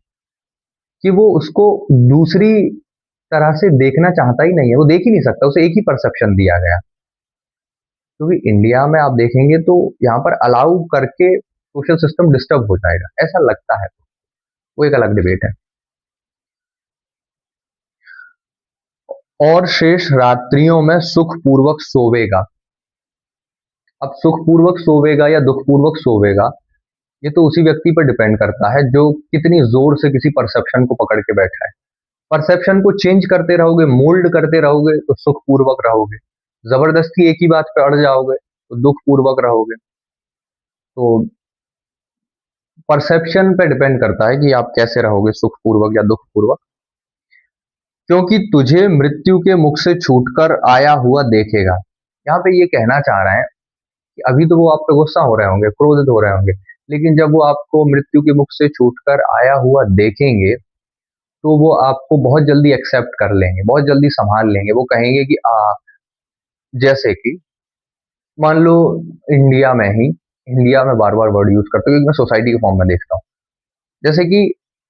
कि वो उसको दूसरी तरह से देखना चाहता ही नहीं है, वो देख ही नहीं सकता, उसे एक ही परसेप्शन दिया गया। क्योंकि इंडिया में आप देखेंगे तो यहाँ पर अलाउ करके सोशल सिस्टम डिस्टर्ब हो जाएगा, ऐसा लगता है। वो एक अलग डिबेट है। और शेष रात्रियों में सुख पूर्वक सोवेगा। अब सुख पूर्वक सोवेगा या दुख पूर्वक सोवेगा, ये तो उसी व्यक्ति पर डिपेंड करता है जो कितनी जोर से किसी परसेप्शन को पकड़ के बैठा है। परसेप्शन को चेंज करते रहोगे, मोल्ड करते रहोगे तो सुख पूर्वक रहोगे। जबरदस्ती एक ही बात पे अड़ जाओगे तो दुख पूर्वक रहोगे। तो परसेप्शन पे डिपेंड करता है कि आप कैसे रहोगे, सुख पूर्वक या दुख पूर्वक। क्योंकि तुझे मृत्यु के मुख से छूटकर आया हुआ देखेगा। यहाँ पे ये कहना चाह रहे हैं कि अभी तो वो आप पे गुस्सा हो रहे होंगे, क्रोधित हो रहे होंगे, लेकिन जब वो आपको मृत्यु के मुख से छूटकर आया हुआ देखेंगे तो वो आपको बहुत जल्दी एक्सेप्ट कर लेंगे, बहुत जल्दी संभाल लेंगे। वो कहेंगे कि जैसे कि मान लो इंडिया में बार बार वर्ड यूज करते हैं क्योंकि मैं सोसाइटी के फॉर्म में देखता हूँ। जैसे कि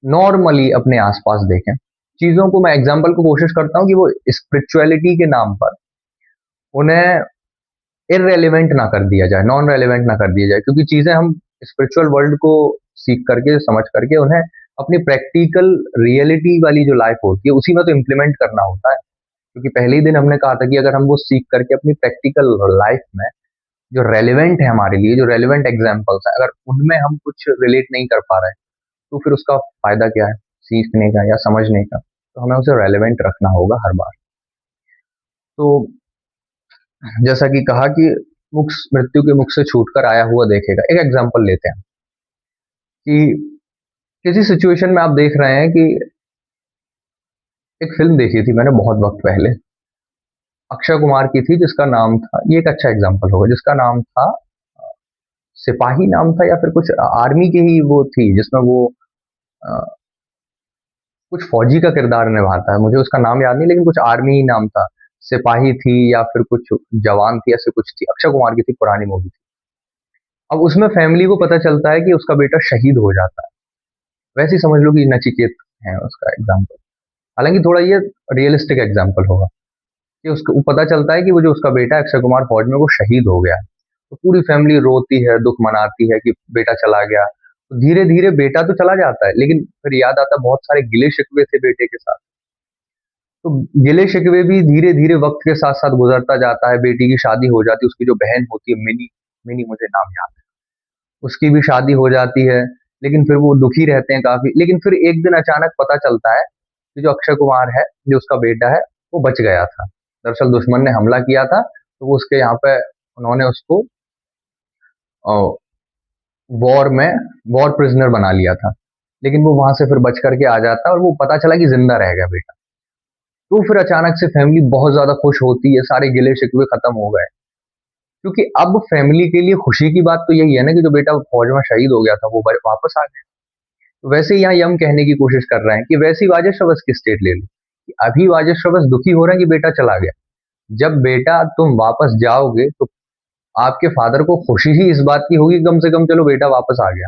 नॉर्मली अपने आसपास देखें चीजों को, मैं एग्जाम्पल को कोशिश करता हूँ कि वो स्पिरिचुअलिटी के नाम पर उन्हें इररेलेवेंट ना कर दिया जाए, नॉन रेलेवेंट ना कर दिया जाए। क्योंकि चीजें हम स्पिरिचुअल वर्ल्ड को सीख करके, समझ करके उन्हें अपनी प्रैक्टिकल रियलिटी वाली जो लाइफ होती है उसी में तो इम्प्लीमेंट करना होता है। क्योंकि पहले ही दिन हमने कहा था कि अगर हम वो सीख करके अपनी प्रैक्टिकल लाइफ में जो रेलिवेंट है हमारे लिए, जो रेलिवेंट एग्जाम्पल्स है, अगर उनमें हम कुछ रिलेट नहीं कर पा रहे हैं तो फिर उसका फायदा क्या है सीखने का या समझने का। तो हमें उसे रेलिवेंट रखना होगा हर बार। तो जैसा कि कहा कि मृत्यु के मुख से छूटकर आया हुआ देखेगा। एक एग्जांपल लेते हैं कि किसी सिचुएशन में आप देख रहे हैं कि एक फिल्म देखी थी मैंने बहुत वक्त पहले, अक्षय कुमार की थी, जिसका नाम था, ये एक अच्छा एग्जांपल होगा, जिसका नाम था सिपाही नाम था या फिर कुछ आर्मी की ही वो थी, जिसमें वो अ, कुछ फौजी का किरदार निभाता है। मुझे उसका नाम याद नहीं, लेकिन कुछ आर्मी ही नाम था, सिपाही थी या फिर कुछ जवान थी, ऐसे कुछ थी, अक्षय कुमार की थी, पुरानी मूवी थी। अब उसमें फैमिली को पता चलता है कि उसका बेटा शहीद हो जाता है। वैसे ही समझ लो कि नचिकेत है उसका एग्जाम्पल। हालांकि थोड़ा ये रियलिस्टिक एग्जाम्पल होगा कि उसको पता चलता है कि वो जो उसका बेटा अक्षय कुमार फौज में वो शहीद हो गया है। तो पूरी फैमिली रोती है, दुख मनाती है कि बेटा चला गया। तो धीरे धीरे बेटा तो चला जाता है, लेकिन फिर याद आता है बहुत सारे गिले शिकवे थे बेटे के साथ। तो गिले शिकवे भी धीरे धीरे वक्त के साथ साथ गुजरता जाता है। बेटी की शादी हो जाती है, उसकी जो बहन होती है मिनी, मिनी मुझे नाम याद है, उसकी भी शादी हो जाती है। लेकिन फिर वो दुखी रहते हैं काफी। लेकिन फिर एक दिन अचानक पता चलता है कि जो अक्षय कुमार है, जो उसका बेटा है, वो बच गया था। दरअसल दुश्मन ने हमला किया था, तो वो उसके यहाँ पे उन्होंने उसको वॉर में वॉर प्रिजनर बना लिया था। लेकिन वो वहां से फिर बच करके आ जाता है और वो पता चला कि जिंदा रह गया बेटा। तो फिर अचानक से फैमिली बहुत ज्यादा खुश होती है, सारे गिले शिकवे खत्म हो गए। क्योंकि अब फैमिली के लिए खुशी की बात तो यही है ना कि जो बेटा फौज में शहीद हो गया था वो वापस आ गया। तो वैसे ही यहाँ यम कहने की कोशिश कर रहे हैं कि वैसी वाजिश रवस की स्टेट ले लो कि अभी वाजिश रवस दुखी हो रहे हैं कि बेटा चला गया। जब बेटा तुम वापस जाओगे तो आपके फादर को खुशी ही इस बात की होगी कम से कम चलो बेटा वापस आ गया।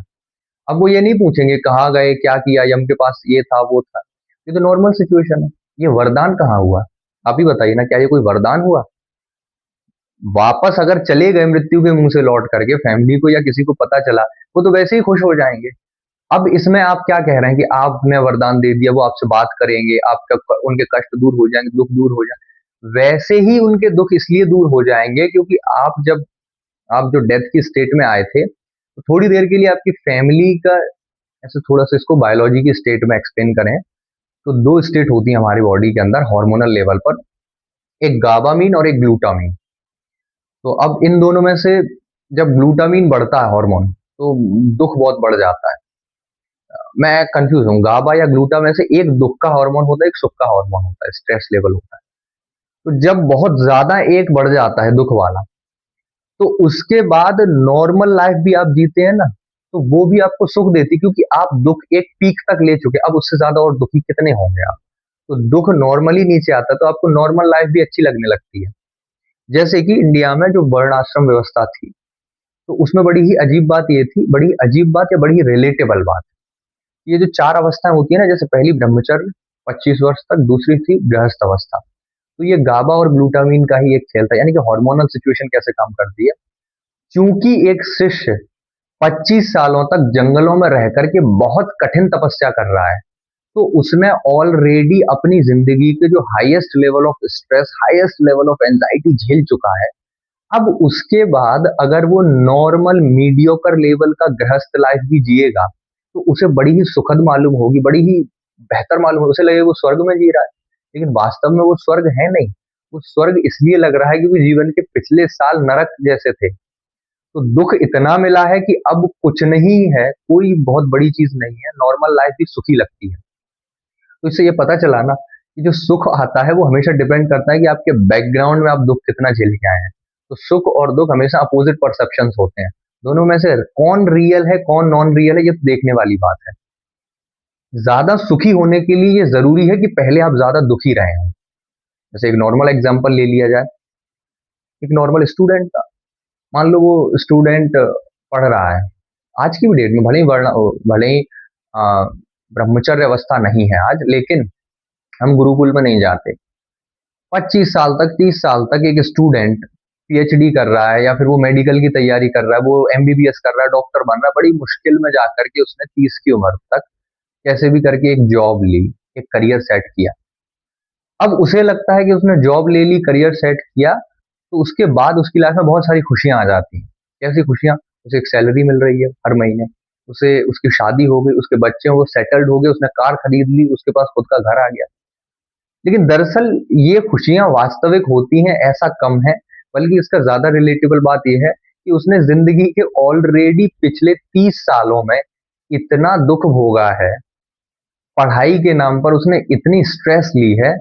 अब वो ये नहीं पूछेंगे कहाँ गए, क्या किया, यम के पास ये था वो था। ये तो नॉर्मल सिचुएशन है। ये वरदान कहाँ हुआ? आप ही बताइए ना, क्या ये कोई वरदान हुआ? वापस अगर चले गए मृत्यु के मुंह से लौट करके, फैमिली को या किसी को पता चला, वो तो वैसे ही खुश हो जाएंगे। अब इसमें आप क्या कह रहे हैं कि आपने वरदान दे दिया, वो आपसे बात करेंगे, आपका उनके कष्ट दूर हो जाएंगे, दुख दूर हो जाए। वैसे ही उनके दुख इसलिए दूर हो जाएंगे क्योंकि आप जो डेथ की स्टेट में आए थे, तो थोड़ी देर के लिए आपकी फैमिली का, ऐसे थोड़ा सा इसको बायोलॉजी की स्टेट में एक्सप्लेन करें तो दो स्टेट होती है हमारी बॉडी के अंदर हार्मोनल लेवल पर। एक गाबामीन और एक ग्लूटामीन। तो अब इन दोनों में से जब ग्लूटामीन बढ़ता है हार्मोन, तो दुख बहुत बढ़ जाता है। मैं कंफ्यूज हूँ, गाबा या ग्लूटा में से एक दुख का हार्मोन होता है, एक सुख का हार्मोन होता है, स्ट्रेस लेवल होता है। तो जब बहुत ज्यादा एक बढ़ जाता है दुख वाला, तो उसके बाद नॉर्मल लाइफ भी आप जीते हैं ना, तो वो भी आपको सुख देती, क्योंकि आप दुख एक पीक तक ले चुके, अब उससे ज्यादा और दुखी कितने होंगे आप। तो दुख नॉर्मली नीचे आता है, तो आपको नॉर्मल लाइफ भी अच्छी लगने लगती है। जैसे कि इंडिया में जो वर्ण आश्रम व्यवस्था थी, तो उसमें बड़ी ही अजीब बात ये थी, बड़ी अजीब बात या बड़ी रिलेटेबल बात, ये जो चार अवस्थाएं होती है ना, जैसे पहली ब्रह्मचर्य 25 वर्ष तक, दूसरी थी गृहस्थ अवस्था। तो ये गाबा और ग्लूटामीन का ही एक खेल था, यानी कि हार्मोनल सिचुएशन कैसे काम करती है। क्योंकि एक शिष्य 25 सालों तक जंगलों में रह करके बहुत कठिन तपस्या कर रहा है, तो उसने ऑलरेडी अपनी जिंदगी के जो highest level of stress, highest level of anxiety झेल चुका है। अब उसके बाद अगर वो नॉर्मल मीडियोकर लेवल का गृहस्थ लाइफ भी जिएगा, तो उसे बड़ी ही सुखद मालूम होगी, बड़ी ही बेहतर मालूम होगी, उसे लगेगा वो स्वर्ग में जी रहा है। लेकिन वास्तव में वो स्वर्ग है नहीं। वो स्वर्ग इसलिए लग रहा है क्योंकि जीवन के पिछले साल नरक जैसे थे। तो दुख इतना मिला है कि अब कुछ नहीं है, कोई बहुत बड़ी चीज नहीं है, नॉर्मल लाइफ भी सुखी लगती है। तो इससे ये पता चला ना कि जो सुख आता है वो हमेशा डिपेंड करता है कि आपके बैकग्राउंड में आप दुख कितना झेल के आए हैं। तो सुख और दुख हमेशा अपोजिट परसेप्शन होते हैं। दोनों में से कौन रियल है कौन नॉन रियल है, ये तो देखने वाली बात है। ज्यादा सुखी होने के लिए ये जरूरी है कि पहले आप ज्यादा दुखी रहे हों। जैसे एक नॉर्मल एग्जांपल ले लिया जाए, एक नॉर्मल स्टूडेंट का। मान लो वो स्टूडेंट पढ़ रहा है, आज की भी डेट में भले ही अ, ब्रह्मचर्य अवस्था नहीं है आज, लेकिन हम गुरुकुल में नहीं जाते। 25 साल तक, 30 साल तक एक स्टूडेंट पीएचडी कर रहा है, या फिर वो मेडिकल की तैयारी कर रहा है, वो एमबीबीएस कर रहा है, डॉक्टर बन रहा है, बड़ी मुश्किल में जाकर के उसने 30 की उम्र तक कैसे भी करके एक जॉब ली, एक करियर सेट किया। अब उसे लगता है कि उसने जॉब ले ली, करियर सेट किया, तो उसके बाद उसकी लाइफ में बहुत सारी खुशियां आ जाती हैं। कैसी खुशियां? उसे एक सैलरी मिल रही है हर महीने, उसे उसकी शादी हो गई, उसके बच्चे वो सेटल्ड हो गए, उसने कार खरीद ली, उसके पास खुद का घर आ गया। लेकिन दरअसल ये खुशियां वास्तविक होती हैं ऐसा कम है, बल्कि इसका ज्यादा रिलेटेबल बात यह है कि उसने जिंदगी के ऑलरेडी पिछले 30 सालों में इतना दुख भोगा है। पढ़ाई के नाम पर उसने इतनी स्ट्रेस ली है,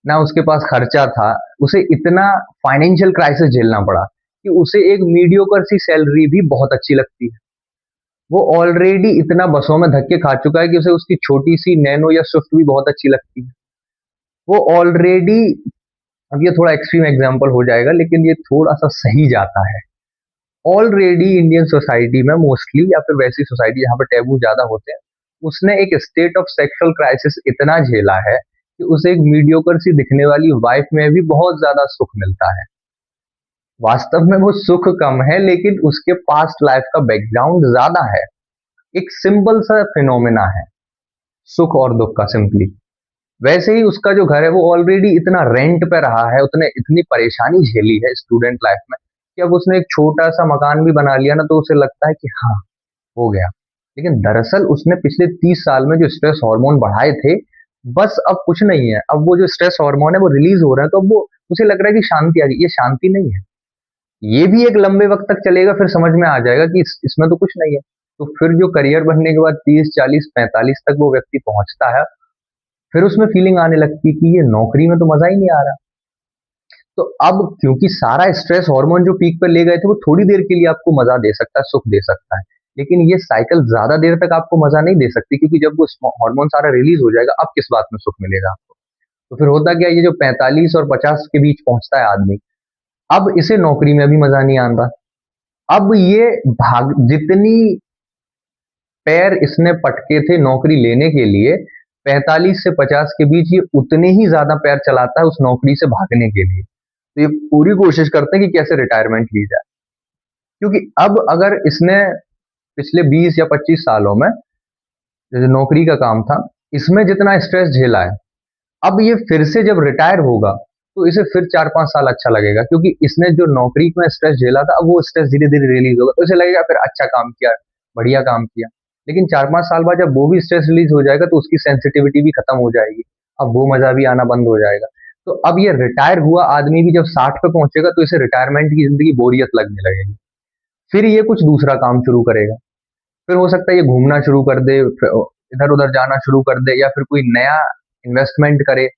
ना उसके पास खर्चा था, उसे इतना फाइनेंशियल क्राइसिस झेलना पड़ा कि उसे एक मीडियोकर सी सैलरी भी बहुत अच्छी लगती है। वो ऑलरेडी इतना बसों में धक्के खा चुका है कि उसे उसकी छोटी सी नैनो या स्विफ्ट भी बहुत अच्छी लगती है। वो ऑलरेडी, अब ये थोड़ा एक्सट्रीम एग्जांपल हो जाएगा लेकिन ये थोड़ा सा सही जाता है, ऑलरेडी इंडियन सोसाइटी में मोस्टली, या फिर वैसी सोसाइटी जहाँ पर टैबू ज्यादा होते हैं, उसने एक स्टेट ऑफ सेक्सुअल क्राइसिस इतना झेला है कि उसे एक मीडियोकर सी दिखने वाली वाइफ में भी बहुत ज्यादा सुख मिलता है। वास्तव में वो सुख कम है, लेकिन उसके पास्ट लाइफ का बैकग्राउंड ज्यादा है। एक सिंपल सा फिनोमेना है सुख और दुख का, सिंपली। वैसे ही उसका जो घर है वो ऑलरेडी इतना रेंट पे रहा है, उतने इतनी परेशानी झेली है स्टूडेंट लाइफ में, कि अब उसने एक छोटा सा मकान भी बना लिया ना, तो उसे लगता है कि हाँ, हो गया। लेकिन दरअसल उसने पिछले 30 साल में जो स्ट्रेस हार्मोन बढ़ाए थे, बस अब कुछ नहीं है। अब वो जो स्ट्रेस हार्मोन है वो रिलीज हो रहा है, तो अब वो, उसे लग रहा है कि शांति आ गई। ये शांति नहीं है, ये भी एक लंबे वक्त तक चलेगा, फिर समझ में आ जाएगा कि इसमें तो कुछ नहीं है। तो फिर जो करियर बनने के बाद 30, 40, 45 तक वो व्यक्ति पहुंचता है, फिर उसमें फीलिंग आने लगती है कि ये नौकरी में तो मजा ही नहीं आ रहा। तो अब क्योंकि सारा स्ट्रेस हार्मोन जो पीक पर ले गए थे, वो थोड़ी देर के लिए आपको मजा दे सकता है, सुख दे सकता है, लेकिन ये साइकिल ज्यादा देर तक आपको मजा नहीं दे सकती, क्योंकि जब वो हार्मोन सारा रिलीज हो जाएगा, अब किस बात में सुख मिलेगा आपको। तो फिर होता क्या, ये जो 45 और 50 के बीच पहुंचता है आदमी, अब इसे नौकरी में भी मजा नहीं आता। अब ये भाग, जितनी पैर इसने पटके थे नौकरी लेने के लिए, 45 से 50 के बीच ये उतने ही ज्यादा पैर चलाता है उस नौकरी से भागने के लिए। तो ये पूरी कोशिश करते हैं कि कैसे रिटायरमेंट ली जाए, क्योंकि अब अगर इसने पिछले 20 या 25 सालों में जो नौकरी का काम था, इसमें जितना स्ट्रेस झेला है, अब ये फिर से जब रिटायर होगा, तो इसे फिर 4-5 साल अच्छा लगेगा, क्योंकि इसने जो नौकरी में स्ट्रेस झेला था, अब वो स्ट्रेस धीरे धीरे रिलीज होगा, तो इसे लगेगा फिर अच्छा काम किया, बढ़िया काम किया। लेकिन 4-5 साल बाद जब वो भी स्ट्रेस रिलीज हो जाएगा, तो उसकी सेंसिटिविटी भी खत्म हो जाएगी, अब वो मजा भी आना बंद हो जाएगा। तो अब ये रिटायर हुआ आदमी भी जब 60 पे पहुंचेगा तो इसे रिटायरमेंट की जिंदगी बोरियत लगने लगेगी। फिर ये कुछ दूसरा काम शुरू करेगा। फिर हो सकता है ये घूमना शुरू कर दे, इधर उधर जाना शुरू कर दे, या फिर कोई नया इन्वेस्टमेंट करे।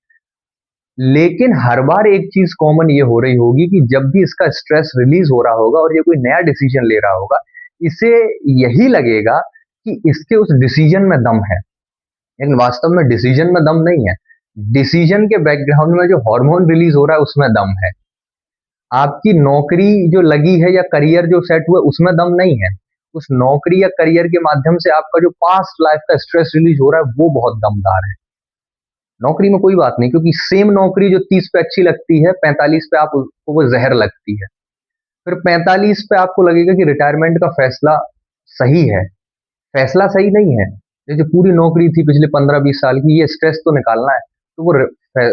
लेकिन हर बार एक चीज कॉमन ये हो रही होगी कि जब भी इसका स्ट्रेस रिलीज हो रहा होगा और ये कोई नया डिसीजन ले रहा होगा, इसे यही लगेगा कि इसके उस डिसीजन में दम है। लेकिन वास्तव में डिसीजन में दम नहीं है। डिसीजन के बैकग्राउंड में जो हार्मोन रिलीज हो रहा है उसमें दम है। आपकी नौकरी जो लगी है या करियर जो सेट हुआ है उसमें दम नहीं है। उस नौकरी या करियर के माध्यम से आपका जो पास्ट लाइफ का स्ट्रेस रिलीज हो रहा है वो बहुत दमदार है। नौकरी में कोई बात नहीं, क्योंकि सेम नौकरी जो 30 पे अच्छी लगती है, 45 पे आपको वो जहर लगती है। फिर 45 पे आपको लगेगा कि रिटायरमेंट का फैसला सही है। फैसला सही नहीं है। ये जो पूरी नौकरी थी पिछले 15-20 साल की, ये स्ट्रेस तो निकालना है, तो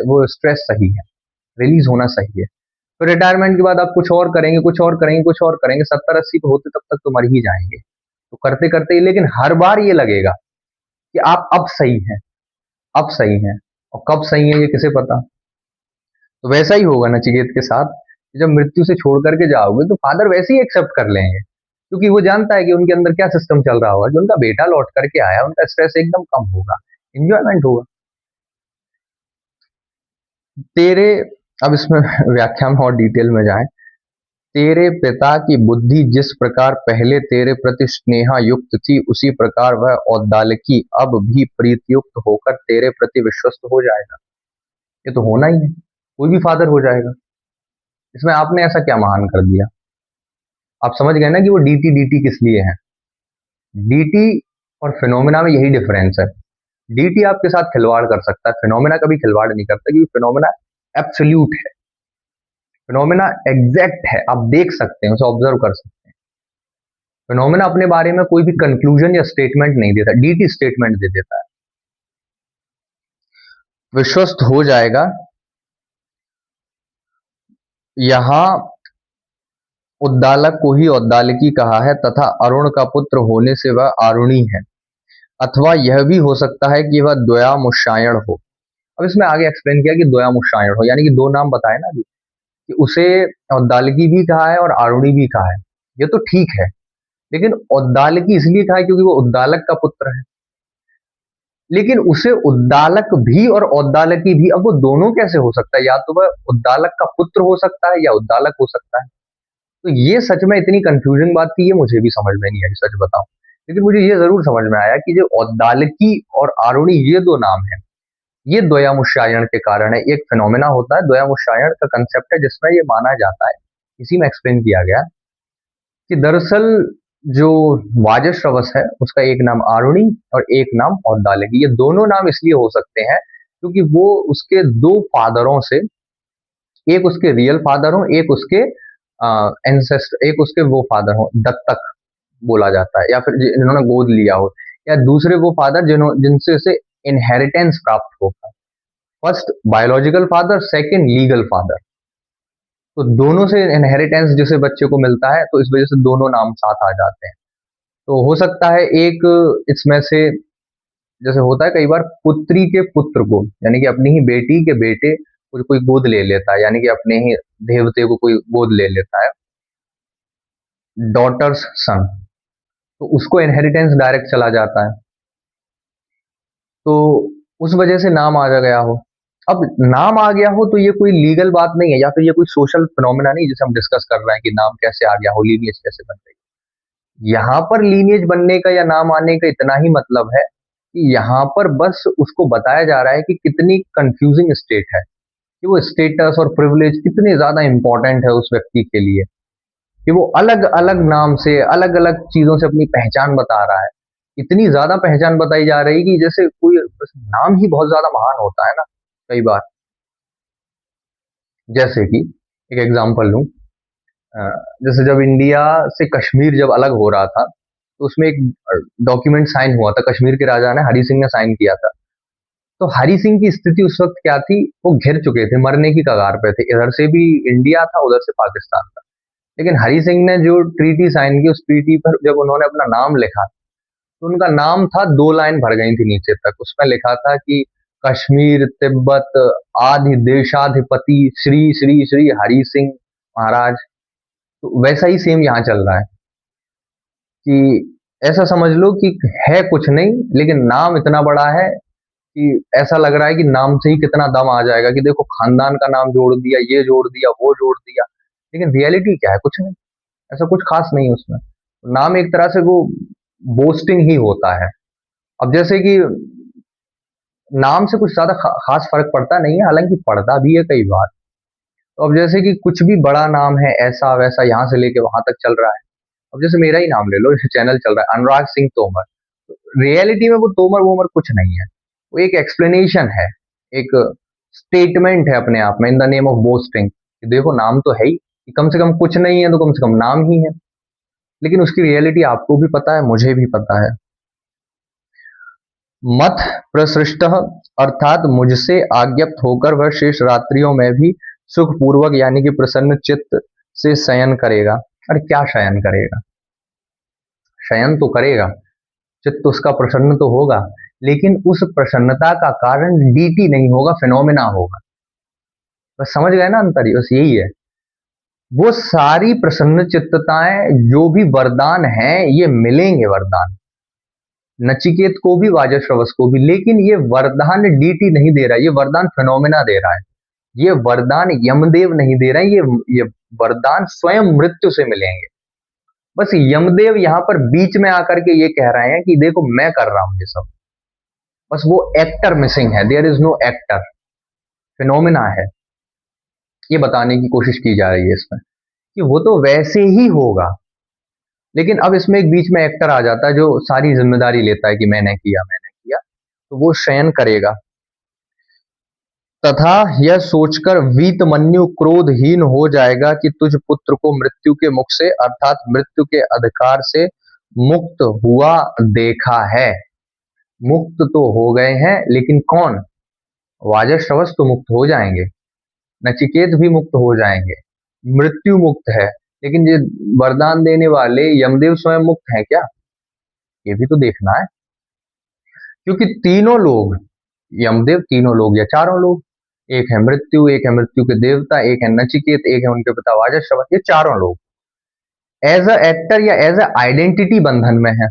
वो स्ट्रेस सही है, रिलीज होना सही है। तो रिटायरमेंट के बाद आप कुछ और करेंगे, कुछ और करेंगे, कुछ और करेंगे, 70-80 पे होते तब तक तो मर ही जाएंगे। तो करते करते ही, लेकिन हर बार ये लगेगा कि आप अब सही हैं, अब सही हैं। और कब सही है ये किसे पता। तो वैसा ही होगा नचिकेत के साथ। जब मृत्यु से छोड़ करके जाओगे तो फादर वैसे ही एक्सेप्ट कर लेंगे, क्योंकि वो जानता है कि उनके अंदर क्या सिस्टम चल रहा होगा कि उनका बेटा लौट करके आया, उनका स्ट्रेस एकदम कम होगा, इंजॉयमेंट होगा। तेरे, अब इसमें व्याख्या में और डिटेल में जाए। तेरे पिता की बुद्धि जिस प्रकार पहले तेरे प्रति स्नेहा युक्त थी, उसी प्रकार वह औद्दालकी अब भी प्रीतियुक्त होकर तेरे प्रति विश्वस्त हो जाएगा। ये तो होना ही है, कोई भी फादर हो जाएगा। इसमें आपने ऐसा क्या महान कर दिया। आप समझ गए ना कि वो डीटी डीटी किस लिए है। डीटी और फिनोमिना में यही डिफरेंस है। डीटी आपके साथ खिलवाड़ कर सकता है, फिनोमिना कभी खिलवाड़ नहीं करता, क्योंकि फिनोमिना एब्सोल्यूट है, फिनोमिना एग्जैक्ट है, आप देख सकते हैं, उसे ऑब्जर्व कर सकते हैं। फिनोमिना अपने बारे में कोई भी कंक्लूजन या स्टेटमेंट नहीं देता, डीटी स्टेटमेंट दे देता है। विश्वस्त हो जाएगा, यहां उद्दालक को ही औद्दालकी कहा है, तथा अरुण का पुत्र होने से वह आरुणी है। अथवा यह भी हो सकता है कि वह द्वयामुष्यायण हो। अब इसमें आगे एक्सप्लेन किया कि द्वयामुष्यायण हो, यानी कि दो नाम बताए ना अभी, कि उसे औद्दालकी भी कहा है और आरुणी भी कहा है। ये तो ठीक है, लेकिन औद्दालकी इसलिए कहा है क्योंकि वो उद्दालक का पुत्र है। लेकिन उसे उद्दालक भी और औद्दालकी भी, अब वो दोनों कैसे हो सकता है। या तो वह उद्दालक का पुत्र हो सकता है या उद्दालक हो सकता है। तो ये सच में इतनी कंफ्यूजिंग बात थी, ये मुझे भी समझ में नहीं आई, सच बताऊं। लेकिन मुझे ये जरूर समझ में आया कि जो औद्दालकी और आरुणी ये दो नाम है, ये द्वयामुष्यायण के कारण है। एक फिनोमेना होता है, द्वयामुष्यायण का कंसेप्ट है, जिसमें ये माना जाता है, इसी में एक्सप्लेन किया गया कि दरअसल जो वाजश्रवस है उसका एक नाम आरुणी और एक नाम औद्दालकी। ये दोनों नाम इसलिए हो सकते हैं क्योंकि वो उसके दो फादरों से, एक उसके रियल फादर हो, एक उसके एंसेस्टर, एक उसके वो फादर हो, दत्तक बोला जाता है, या फिर जिन्होंने गोद लिया हो, या दूसरे वो फादर जिनसे उसे इनहेरिटेंस प्राप्त होगा। First biological father, second legal father. तो दोनों से इनहेरिटेंस जिसे बच्चे को मिलता है, तो इस वजह से दोनों नाम साथ आ जाते हैं। तो हो सकता है एक इसमें से, जैसे होता है कई बार पुत्री के पुत्र को, यानी कि अपनी ही बेटी के बेटे को कोई गोद ले लेता है, यानी कि अपने ही देवते को कोई गोद ले लेता है, डॉटर्स सन, तो उसको इनहेरिटेंस डायरेक्ट चला जाता है। तो उस वजह से नाम आ गया हो। अब नाम आ गया हो तो ये कोई लीगल बात नहीं है, या फिर ये कोई सोशल फिनोमेना नहीं जिसे हम डिस्कस कर रहे हैं कि नाम कैसे आ गया हो, लीनियज कैसे बन गई। यहाँ पर लीनियज बनने का या नाम आने का इतना ही मतलब है कि यहाँ पर बस उसको बताया जा रहा है कि कितनी कंफ्यूजिंग स्टेट है, कि वो स्टेटस और प्रिविलेज कितने ज्यादा इंपॉर्टेंट है उस व्यक्ति के लिए, कि वो अलग अलग नाम से, अलग अलग चीजों से अपनी पहचान बता रहा है। इतनी ज्यादा पहचान बताई जा रही है कि जैसे कोई नाम ही बहुत ज्यादा महान होता है ना कई बार। जैसे कि एक एग्जांपल लूं, जैसे जब इंडिया से कश्मीर जब अलग हो रहा था, तो उसमें एक डॉक्यूमेंट साइन हुआ था, कश्मीर के राजा ने, हरि सिंह ने साइन किया था। तो हरि सिंह की स्थिति उस वक्त क्या थी, वो घिर चुके थे, मरने की कगार पे थे, इधर से भी इंडिया था, उधर से पाकिस्तान था। लेकिन हरि सिंह ने जो ट्रीटी साइन की, उस ट्रीटी पर जब उन्होंने अपना नाम लिखा, तो उनका नाम था, 2 लाइन भर गई थी नीचे तक, उसमें लिखा था कि कश्मीर तिब्बत आदि देशाधिपति श्री श्री श्री हरि सिंह महाराज। तो वैसा ही सेम यहाँ चल रहा है कि ऐसा समझ लो कि है कुछ नहीं, लेकिन नाम इतना बड़ा है कि ऐसा लग रहा है कि नाम से ही कितना दम आ जाएगा कि देखो खानदान का नाम जोड़ दिया, ये जोड़ दिया, वो जोड़ दिया, लेकिन रियलिटी क्या है? कुछ नहीं, ऐसा कुछ खास नहीं उसमें। नाम एक तरह से वो बोस्टिंग ही होता है। अब जैसे कि नाम से कुछ ज्यादा खास फर्क पड़ता नहीं है, हालांकि पड़ता भी है कई बार। तो अब जैसे कि कुछ भी बड़ा नाम है, ऐसा वैसा यहाँ से लेके वहां तक चल रहा है। अब जैसे मेरा ही नाम ले लो, जैसे चैनल चल रहा है अनुराग सिंह तोमर, रियलिटी में वो तोमर वोमर कुछ नहीं है, वो एक एक्सप्लेनेशन है, एक स्टेटमेंट है अपने आप में, in the name of boasting. देखो नाम तो है ही, कम से कम कुछ नहीं है तो कम से कम नाम ही है, लेकिन उसकी रियलिटी आपको भी पता है, मुझे भी पता है। मत प्रसृष्ट अर्थात मुझसे आज्ञप्त होकर वह शेष रात्रियों में भी सुखपूर्वक यानी कि प्रसन्न चित्त से शयन करेगा। अरे क्या शयन करेगा? शयन तो करेगा, चित्त उसका प्रसन्न तो होगा, लेकिन उस प्रसन्नता का कारण डीटी नहीं होगा, फिनोमिना होगा। बस समझ गए ना अंतर? बस यही है। वो सारी प्रसन्न चित्तताएं जो भी वरदान हैं ये मिलेंगे वरदान नचिकेत को भी वाजश्रवस को भी, लेकिन ये वरदान डीटी नहीं दे रहा है, ये वरदान फिनोमिना दे रहा है। ये वरदान यमदेव नहीं दे रहे हैं, ये वरदान स्वयं मृत्यु से मिलेंगे। बस यमदेव यहां पर बीच में आकर के ये कह रहे हैं कि देखो मैं कर रहा हूं ये सब, बस वो एक्टर मिसिंग है, there is no actor, phenomena है, ये बताने की कोशिश की जा रही है इसमें कि वो तो वैसे ही होगा। लेकिन अब इसमें एक बीच में एक्टर आ जाता है जो सारी जिम्मेदारी लेता है कि मैंने किया मैंने किया, तो वो शयन करेगा। तथा यह सोचकर वीतमन्यु क्रोधहीन हो जाएगा कि तुझ पुत्र को मृत्यु के मुख से अर्थात मृत्यु के अधिकार से मुक्त हुआ देखा है। मुक्त तो हो गए हैं, लेकिन कौन? वाजश्रवस तो मुक्त हो जाएंगे, नचिकेत भी मुक्त हो जाएंगे, मृत्यु मुक्त है, लेकिन ये वरदान देने वाले यमदेव स्वयं मुक्त हैं क्या? ये भी तो देखना है, क्योंकि तीनों लोग, यमदेव तीनों लोग या चारों लोग, एक है मृत्यु, एक है मृत्यु के देवता, एक है नचिकेत, एक है उनके पिता वाजश्रवस, ये चारों लोग एज अ एक्टर या एज अ आइडेंटिटी बंधन में है।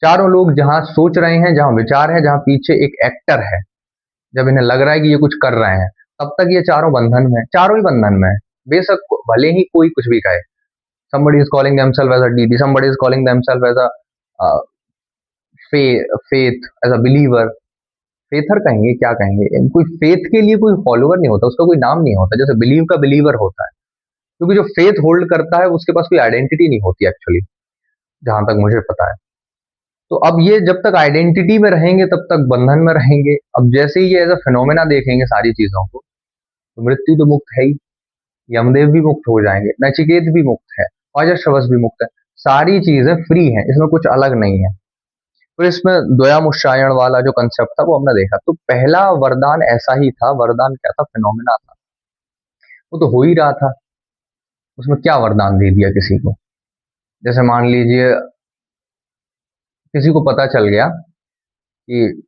चारों लोग जहां सोच रहे हैं, जहां विचार है, जहां पीछे एक एक्टर है, जब इन्हें लग रहा है कि ये कुछ कर रहे हैं, तब तक ये चारों बंधन में, चारों ही बंधन में है। बेशक भले ही कोई कुछ भी कहे, somebody is calling themselves as a deity, somebody is calling themselves as a uh, faith, as a believer, फेथर कहेंगे क्या कहेंगे, कोई फेथ के लिए कोई फॉलोअर नहीं होता, उसका कोई नाम नहीं होता, जैसे बिलीव का बिलीवर होता है, क्योंकि जो फेथ होल्ड करता है उसके पास कोई आइडेंटिटी नहीं होती एक्चुअली, जहां तक मुझे पता है। तो अब ये जब तक आइडेंटिटी में रहेंगे तब तक बंधन में रहेंगे। अब जैसे ही ये एज अ फिनोमेना देखेंगे सारी चीजों को, तो मृत्यु तो मुक्त है ही, यमदेव भी मुक्त हो जाएंगे, नचिकेत भी मुक्त है, वाजश्रवस भी मुक्त है, सारी चीजें फ्री हैं, इसमें कुछ अलग नहीं है। तो इसमें द्वयामुश्रायण वाला जो कंसेप्ट था वो हमने देखा। तो पहला वरदान ऐसा ही था, वरदान क्या था? फिनोमेना था, वो तो हो ही रहा था। उसमें क्या वरदान दे दिया किसी को? जैसे मान लीजिए किसी को पता चल गया कि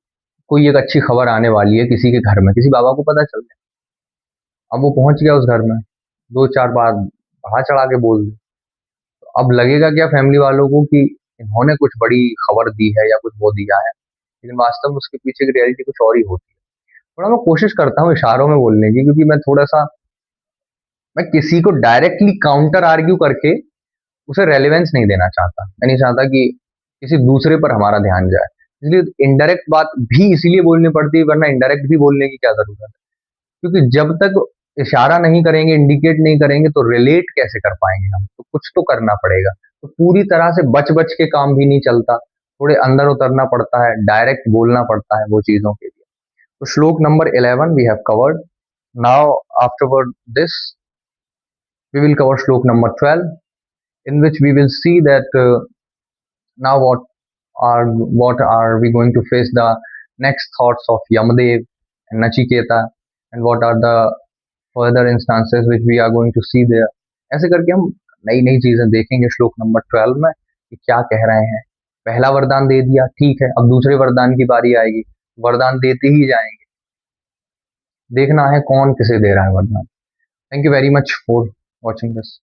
कोई एक अच्छी खबर आने वाली है किसी के घर में, किसी बाबा को पता चल गया, अब वो पहुंच गया उस घर में, दो चार बार बढ़ा चढ़ा के बोल दिया, तो अब लगेगा क्या फैमिली वालों को कि इन्होंने कुछ बड़ी खबर दी है या कुछ वो दिया है, लेकिन वास्तव में उसके पीछे की रियलिटी कुछ और ही होती है। थोड़ा मैं कोशिश करता हूँ इशारों में बोलने की, क्योंकि मैं थोड़ा सा, मैं किसी को डायरेक्टली काउंटर आर्ग्यू करके उसे रेलेवेंस नहीं देना चाहता, मैं नहीं चाहता कि किसी दूसरे पर हमारा ध्यान जाए, इसलिए इनडायरेक्ट बात भी इसीलिए बोलनी पड़ती है, वरना इनडायरेक्ट भी बोलने की क्या जरूरत है? क्योंकि जब तक इशारा नहीं करेंगे, इंडिकेट नहीं करेंगे, तो रिलेट कैसे कर पाएंगे हम? तो कुछ तो करना पड़ेगा। तो पूरी तरह से बच बच के काम भी नहीं चलता, थोड़े अंदर उतरना पड़ता है, डायरेक्ट बोलना पड़ता है वो चीजों के लिए। तो श्लोक number 11 we have covered. Now afterward this we will cover श्लोक number 12, in which we will see that now are what are we going to face the next thoughts of Yamadev and Nachiketa, and what are the further instances which we are going to see there। ऐसे करके हम नई नई चीजें देखेंगे श्लोक number 12 में कि क्या कह रहे हैं। पहला वरदान दे दिया, ठीक है, अब दूसरे वरदान की बारी आएगी, वरदान देते ही जाएंगे। देखना है कौन किसे दे रहा है वरदान। Thank you very much for watching this.